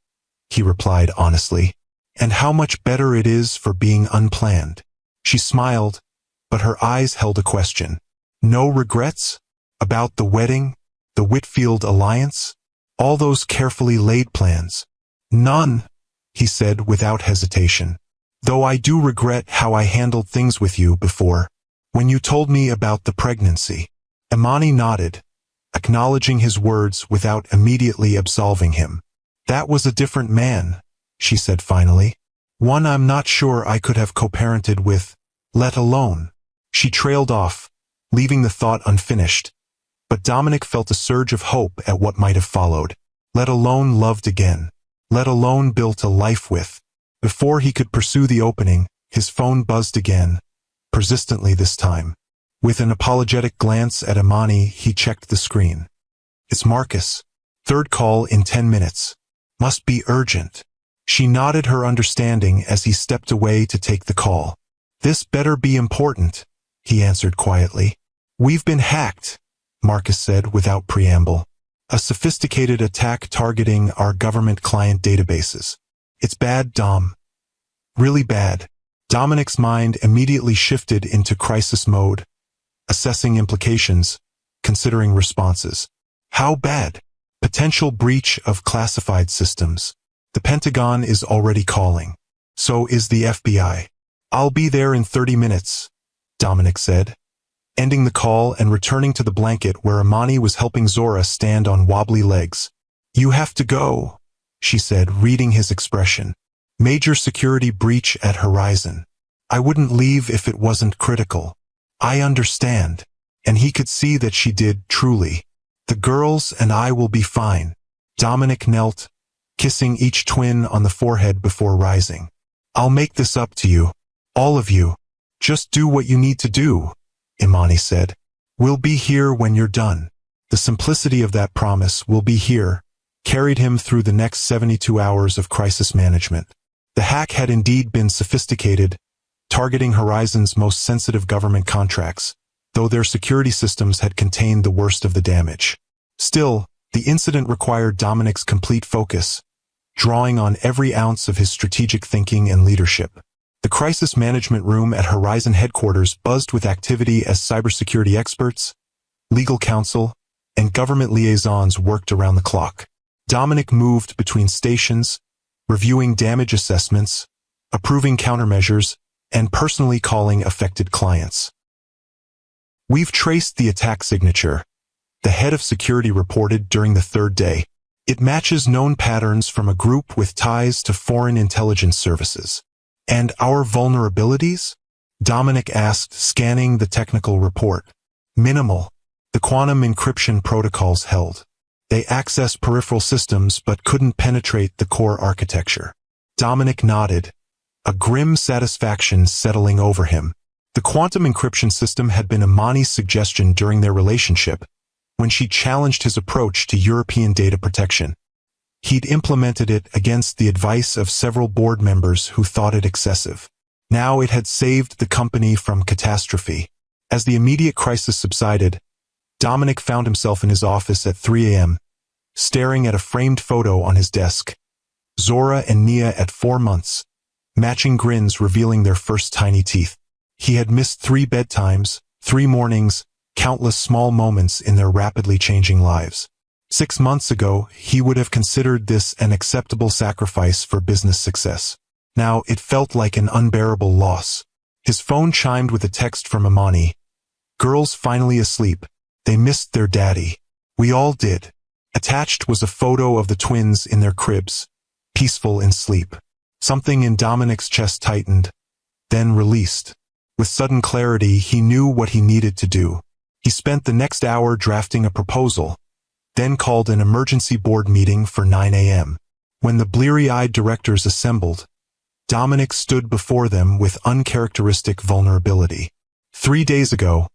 S1: he replied honestly, "and how much better it is for being unplanned." She smiled, but her eyes held a question. No regrets? About the wedding? The Whitfield alliance? All those carefully laid plans? "None," he said without hesitation. "Though I do regret how I handled things with you before. When you told me about the pregnancy." Imani nodded, acknowledging his words without immediately absolving him. "That was a different man," she said finally. "One I'm not sure I could have co-parented with, let alone." She trailed off, leaving the thought unfinished, but Dominic felt a surge of hope at what might have followed. Let alone loved again. Let alone built a life with. Before he could pursue the opening, his phone buzzed again, persistently this time. With an apologetic glance at Imani, he checked the screen. "It's Marcus. Third call in 10 minutes. Must be urgent." She nodded her understanding as he stepped away to take the call. "This better be important," he answered quietly. "We've been hacked," Marcus said without preamble. "A sophisticated attack targeting our government client databases. It's bad, Dom. Really bad." Dominic's mind immediately shifted into crisis mode, assessing implications, considering responses. How bad? Potential breach of classified systems. The Pentagon is already calling. So is the FBI. "I'll be there in 30 minutes, Dominic said, ending the call and returning to the blanket where Imani was helping Zora stand on wobbly legs. "You have to go," she said, reading his expression. "Major security breach at Horizon. I wouldn't leave if it wasn't critical." "I understand." And he could see that she did, truly. "The girls and I will be fine." Dominic knelt, kissing each twin on the forehead before rising. "I'll make this up to you. All of you. Just do what you need to do," Imani said. "We'll be here when you're done." The simplicity of that promise, "will be here," carried him through the next 72 hours of crisis management. The hack had indeed been sophisticated, targeting Horizon's most sensitive government contracts, though their security systems had contained the worst of the damage. Still, the incident required Dominic's complete focus, drawing on every ounce of his strategic thinking and leadership. The crisis management room at Horizon headquarters buzzed with activity as cybersecurity experts, legal counsel, and government liaisons worked around the clock. Dominic moved between stations, reviewing damage assessments, approving countermeasures, and personally calling affected clients. "We've traced the attack signature," the head of security reported during the third day. "It matches known patterns from a group with ties to foreign intelligence services." "And our vulnerabilities?" Dominic asked, scanning the technical report. "Minimal. The quantum encryption protocols held. They accessed peripheral systems but couldn't penetrate the core architecture." Dominic nodded, a grim satisfaction settling over him. The quantum encryption system had been Imani's suggestion during their relationship, when she challenged his approach to European data protection. He'd implemented it against the advice of several board members who thought it excessive. Now it had saved the company from catastrophe. As the immediate crisis subsided, Dominic found himself in his office at 3 a.m., staring at a framed photo on his desk. Zora and Nia at 4 months, matching grins revealing their first tiny teeth. He had missed 3 bedtimes, 3 mornings, countless small moments in their rapidly changing lives. 6 months ago, he would have considered this an acceptable sacrifice for business success. Now it felt like an unbearable loss. His phone chimed with a text from Imani. "Girls finally asleep. They missed their daddy. We all did." Attached was a photo of the twins in their cribs, peaceful in sleep. Something in Dominic's chest tightened, then released. With sudden clarity, he knew what he needed to do. He spent the next hour drafting a proposal, then called an emergency board meeting for 9 a.m. When the bleary-eyed directors assembled, Dominic stood before them with uncharacteristic vulnerability. 3 days ago,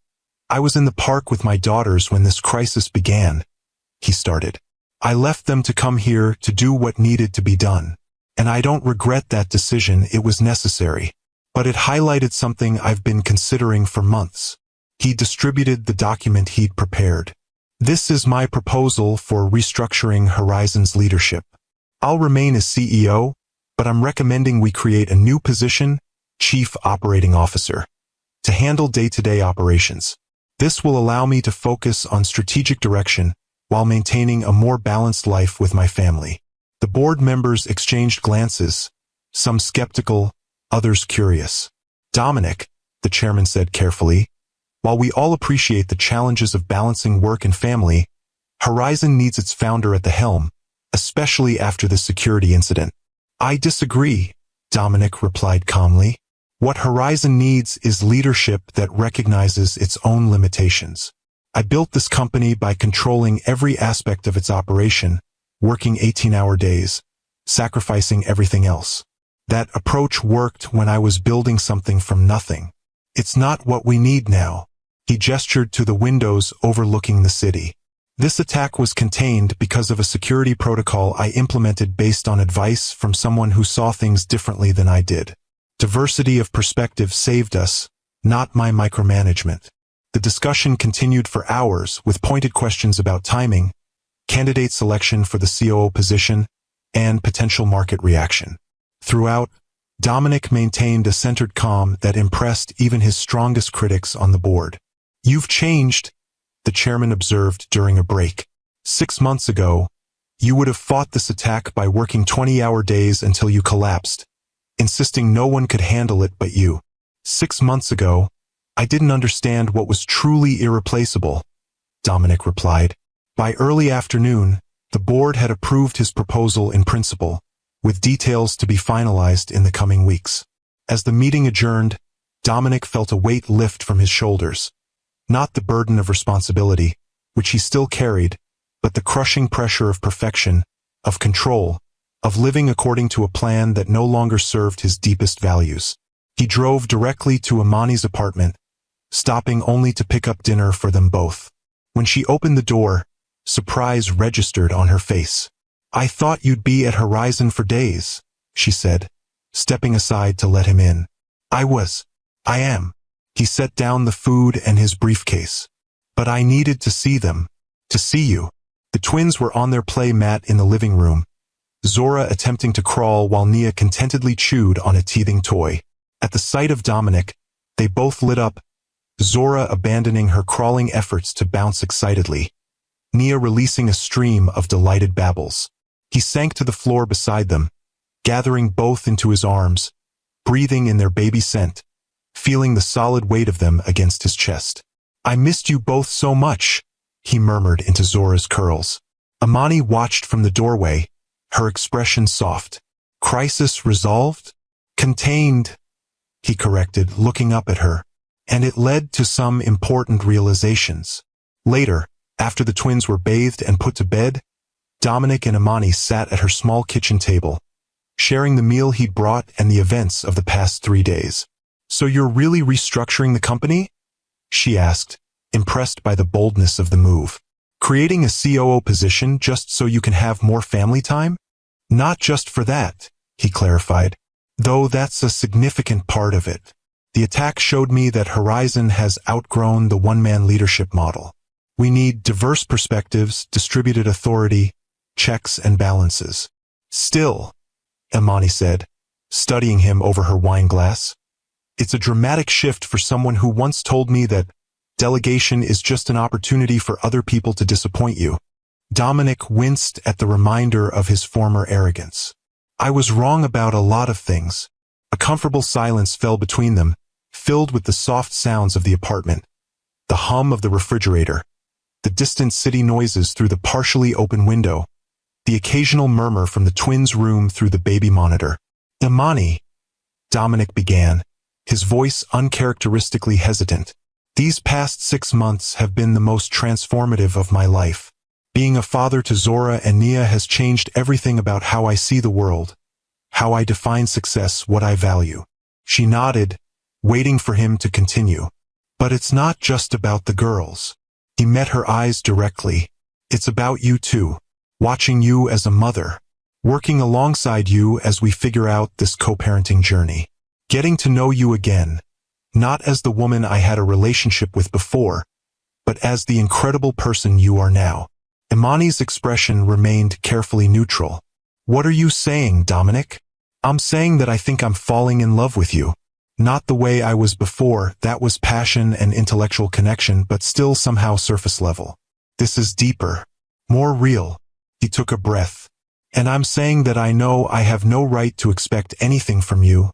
S1: I was in the park with my daughters when this crisis began, he started. I left them to come here to do what needed to be done. And I don't regret that decision, it was necessary. But it highlighted something I've been considering for months. He distributed the document he'd prepared. This is my proposal for restructuring Horizon's leadership. I'll remain as CEO, but I'm recommending we create a new position, Chief Operating Officer, to handle day-to-day operations. This will allow me to focus on strategic direction while maintaining a more balanced life with my family. The board members exchanged glances, some skeptical, others curious. Dominic, the chairman said carefully, while we all appreciate the challenges of balancing work and family, Horizon needs its founder at the helm, especially after the security incident. I disagree, Dominic replied calmly. What Horizon needs is leadership that recognizes its own limitations. I built this company by controlling every aspect of its operation, working 18-hour days, sacrificing everything else. That approach worked when I was building something from nothing. It's not what we need now. He gestured to the windows overlooking the city. This attack was contained because of a security protocol I implemented based on advice from someone who saw things differently than I did. Diversity of perspective saved us, not my micromanagement. The discussion continued for hours with pointed questions about timing, candidate selection for the COO position, and potential market reaction. Throughout, Dominic maintained a centered calm that impressed even his strongest critics on the board. You've changed, the chairman observed during a break. 6 months ago, you would have fought this attack by working 20-hour days until you collapsed, insisting no one could handle it but you. 6 months ago, I didn't understand what was truly irreplaceable, Dominic replied. By early afternoon, the board had approved his proposal in principle, with details to be finalized in the coming weeks. As the meeting adjourned, Dominic felt a weight lift from his shoulders. Not the burden of responsibility, which he still carried, but the crushing pressure of perfection, of control, of living according to a plan that no longer served his deepest values. He drove directly to Imani's apartment, stopping only to pick up dinner for them both. When she opened the door, surprise registered on her face. I thought you'd be at Horizon for days, she said, stepping aside to let him in. I am. He set down the food and his briefcase. But I needed to see them. To see you. The twins were on their play mat in the living room, Zora attempting to crawl while Nia contentedly chewed on a teething toy. At the sight of Dominic, they both lit up, Zora abandoning her crawling efforts to bounce excitedly, Nia releasing a stream of delighted babbles. He sank to the floor beside them, gathering both into his arms, breathing in their baby scent, feeling the solid weight of them against his chest. I missed you both so much, he murmured into Zora's curls. Imani watched from the doorway, her expression soft. Crisis resolved? Contained, he corrected, looking up at her. And it led to some important realizations. Later, after the twins were bathed and put to bed, Dominic and Imani sat at her small kitchen table, sharing the meal he'd brought and the events of the past 3 days. So you're really restructuring the company? She asked, impressed by the boldness of the move. Creating a COO position just so you can have more family time? Not just for that, he clarified. Though that's a significant part of it. The attack showed me that Horizon has outgrown the one-man leadership model. We need diverse perspectives, distributed authority, checks and balances. Still, Imani said, studying him over her wine glass, it's a dramatic shift for someone who once told me that delegation is just an opportunity for other people to disappoint you. Dominic winced at the reminder of his former arrogance. I was wrong about a lot of things. A comfortable silence fell between them, filled with the soft sounds of the apartment, the hum of the refrigerator, the distant city noises through the partially open window, the occasional murmur from the twins' room through the baby monitor. Imani, Dominic began, his voice uncharacteristically hesitant. These past 6 months have been the most transformative of my life. Being a father to Zora and Nia has changed everything about how I see the world, how I define success, what I value. She nodded, waiting for him to continue. But it's not just about the girls. He met her eyes directly. It's about you too. Watching you as a mother. Working alongside you as we figure out this co-parenting journey. Getting to know you again. Not as the woman I had a relationship with before, but as the incredible person you are now. Imani's expression remained carefully neutral. What are you saying, Dominic? I'm saying that I think I'm falling in love with you. Not the way I was before, that was passion and intellectual connection, but still somehow surface level. This is deeper, more real. He took a breath. And I'm saying that I know I have no right to expect anything from you,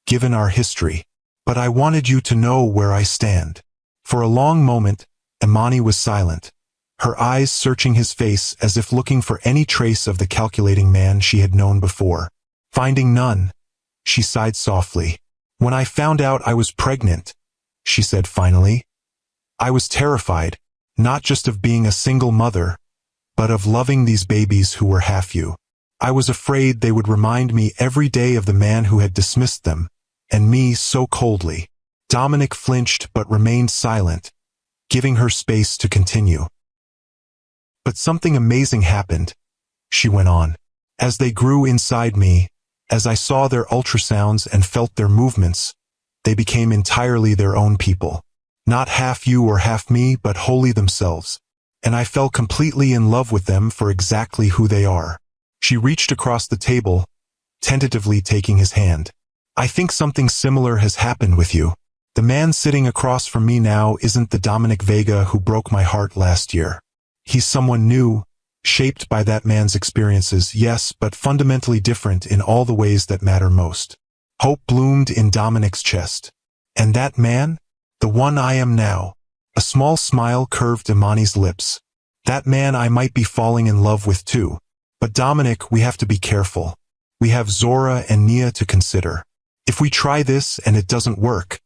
S1: given our history. But I wanted you to know where I stand. For a long moment, Imani was silent, her eyes searching his face as if looking for any trace of the calculating man she had known before. Finding none, she sighed softly. When I found out I was pregnant, she said finally, I was terrified, not just of being a single mother, but of loving these babies who were half you. I was afraid they would remind me every day of the man who had dismissed them, and me so coldly. Dominic flinched but remained silent, giving her space to continue. But something amazing happened, she went on. As they grew inside me, as I saw their ultrasounds and felt their movements, they became entirely their own people. Not half you or half me, but wholly themselves. And I fell completely in love with them for exactly who they are. She reached across the table, tentatively taking his hand. I think something similar has happened with you. The man sitting across from me now isn't the Dominic Vega who broke my heart last year. He's someone new, shaped by that man's experiences, yes, but fundamentally different in all the ways that matter most. Hope bloomed in Dominic's chest. And that man? The one I am now. A small smile curved Imani's lips. That man I might be falling in love with too. But Dominic, we have to be careful. We have Zora and Nia to consider. If we try this and it doesn't work,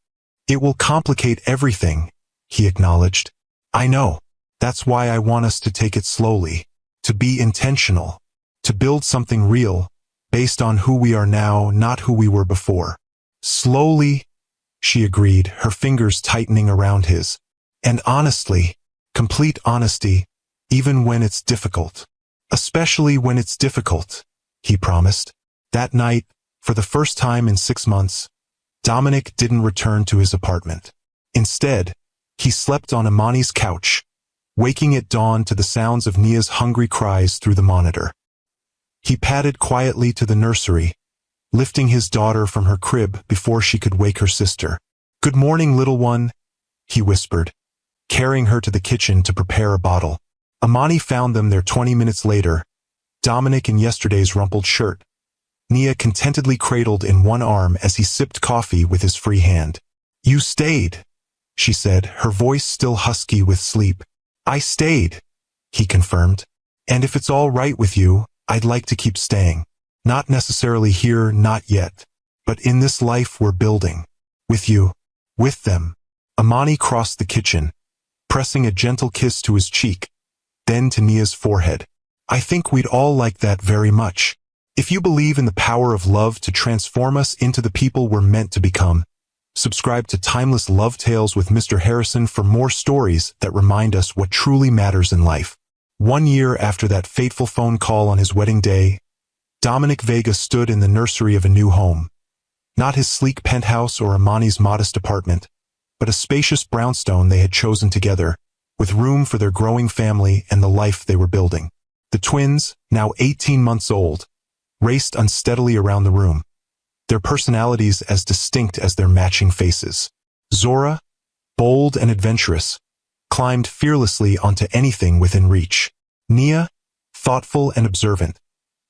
S1: it will complicate everything, he acknowledged. I know. That's why I want us to take it slowly, to be intentional, to build something real, based on who we are now, not who we were before. Slowly, she agreed, her fingers tightening around his. And honestly, complete honesty, even when it's difficult. Especially when it's difficult, he promised. That night, for the first time in 6 months, Dominic didn't return to his apartment. Instead, he slept on Imani's couch, waking at dawn to the sounds of Nia's hungry cries through the monitor. He padded quietly to the nursery, lifting his daughter from her crib before she could wake her sister. Good morning, little one, he whispered, carrying her to the kitchen to prepare a bottle. Imani found them there 20 minutes later, Dominic in yesterday's rumpled shirt, Nia contentedly cradled in one arm as he sipped coffee with his free hand. You stayed, she said, her voice still husky with sleep. I stayed, he confirmed. And if it's all right with you, I'd like to keep staying. Not necessarily here, not yet. But in this life we're building. With you. With them. Imani crossed the kitchen, pressing a gentle kiss to his cheek, then to Nia's forehead. I think we'd all like that very much. If you believe in the power of love to transform us into the people we're meant to become, subscribe to Timeless Love Tales with Mr. Harrison for more stories that remind us what truly matters in life. 1 year after that fateful phone call on his wedding day, Dominic Vega stood in the nursery of a new home. Not his sleek penthouse or Imani's modest apartment, but a spacious brownstone they had chosen together, with room for their growing family and the life they were building. The twins, now 18 months old, raced unsteadily around the room, their personalities as distinct as their matching faces. Zora, bold and adventurous, climbed fearlessly onto anything within reach. Nia, thoughtful and observant,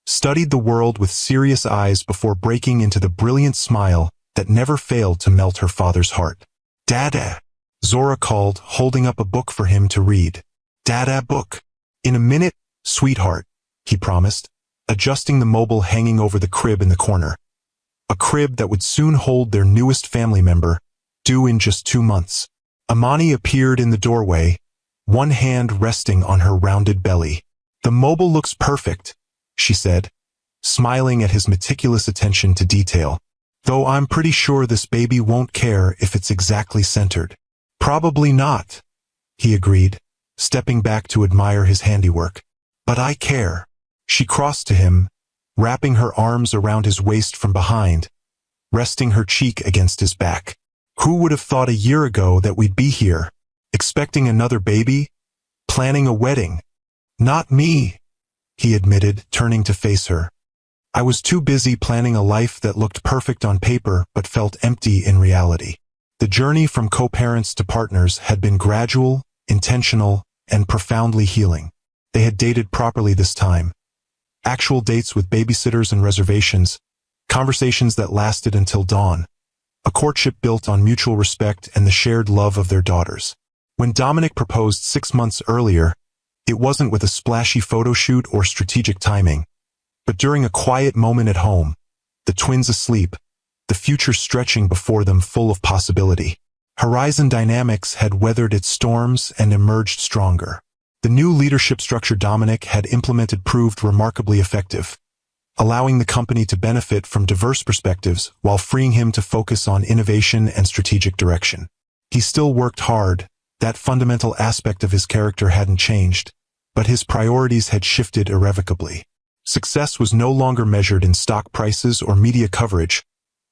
S1: studied the world with serious eyes before breaking into the brilliant smile that never failed to melt her father's heart. Dada, Zora called, holding up a book for him to read. Dada book. In a minute, sweetheart, he promised, adjusting the mobile hanging over the crib in the corner. A crib that would soon hold their newest family member, due in just 2 months. Amani appeared in the doorway, one hand resting on her rounded belly. "The mobile looks perfect," she said, smiling at his meticulous attention to detail. "Though I'm pretty sure this baby won't care if it's exactly centered." "Probably not," he agreed, stepping back to admire his handiwork. "But I care." She crossed to him, wrapping her arms around his waist from behind, resting her cheek against his back. "Who would have thought a year ago that we'd be here, expecting another baby, planning a wedding?" "Not me," he admitted, turning to face her. "I was too busy planning a life that looked perfect on paper but felt empty in reality." The journey from co-parents to partners had been gradual, intentional, and profoundly healing. They had dated properly this time. Actual dates with babysitters and reservations, conversations that lasted until dawn, a courtship built on mutual respect and the shared love of their daughters. When Dominic proposed 6 months earlier, it wasn't with a splashy photo shoot or strategic timing, but during a quiet moment at home, the twins asleep, the future stretching before them full of possibility. Horizon Dynamics had weathered its storms and emerged stronger. The new leadership structure Dominic had implemented proved remarkably effective, allowing the company to benefit from diverse perspectives while freeing him to focus on innovation and strategic direction. He still worked hard, that fundamental aspect of his character hadn't changed, but his priorities had shifted irrevocably. Success was no longer measured in stock prices or media coverage,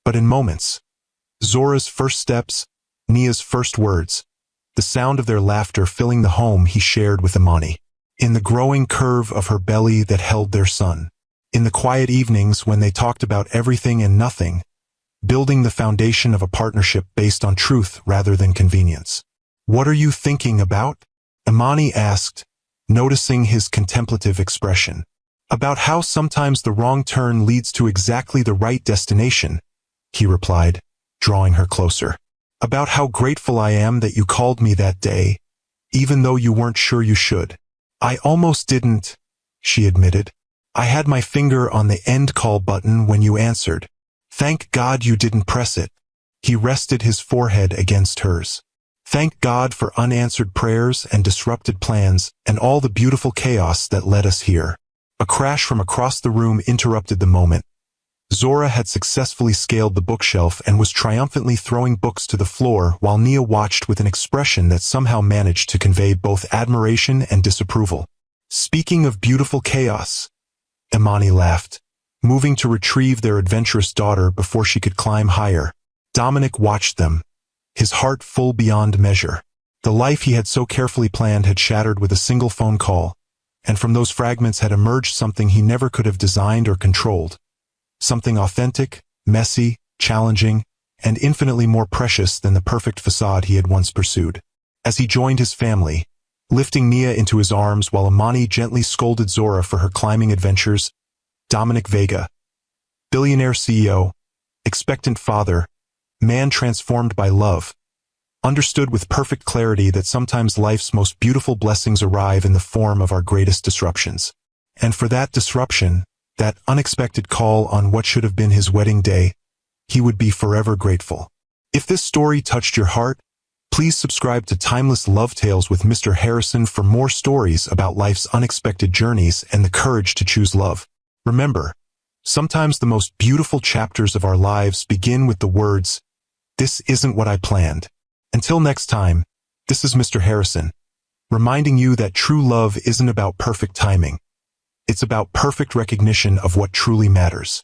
S1: but in moments. Zora's first steps, Nia's first words, the sound of their laughter filling the home he shared with Amani, in the growing curve of her belly that held their son, in the quiet evenings when they talked about everything and nothing, building the foundation of a partnership based on truth rather than convenience. "What are you thinking about?" Amani asked, noticing his contemplative expression. "About how sometimes the wrong turn leads to exactly the right destination," he replied, drawing her closer. "About how grateful I am that you called me that day, even though you weren't sure you should." "I almost didn't," she admitted. "I had my finger on the end call button when you answered. Thank God you didn't press it." He rested his forehead against hers. "Thank God for unanswered prayers and disrupted plans and all the beautiful chaos that led us here." A crash from across the room interrupted the moment. Zora had successfully scaled the bookshelf and was triumphantly throwing books to the floor while Nia watched with an expression that somehow managed to convey both admiration and disapproval. "Speaking of beautiful chaos," Imani laughed, moving to retrieve their adventurous daughter before she could climb higher. Dominic watched them, his heart full beyond measure. The life he had so carefully planned had shattered with a single phone call, and from those fragments had emerged something he never could have designed or controlled. Something authentic, messy, challenging, and infinitely more precious than the perfect facade he had once pursued. As he joined his family, lifting Nia into his arms while Imani gently scolded Zora for her climbing adventures, Dominic Vega, billionaire CEO, expectant father, man transformed by love, understood with perfect clarity that sometimes life's most beautiful blessings arrive in the form of our greatest disruptions. And for that disruption, that unexpected call on what should have been his wedding day, he would be forever grateful. If this story touched your heart, please subscribe to Timeless Love Tales with Mr. Harrison for more stories about life's unexpected journeys and the courage to choose love. Remember, sometimes the most beautiful chapters of our lives begin with the words, "This isn't what I planned." Until next time, this is Mr. Harrison, reminding you that true love isn't about perfect timing. It's about perfect recognition of what truly matters.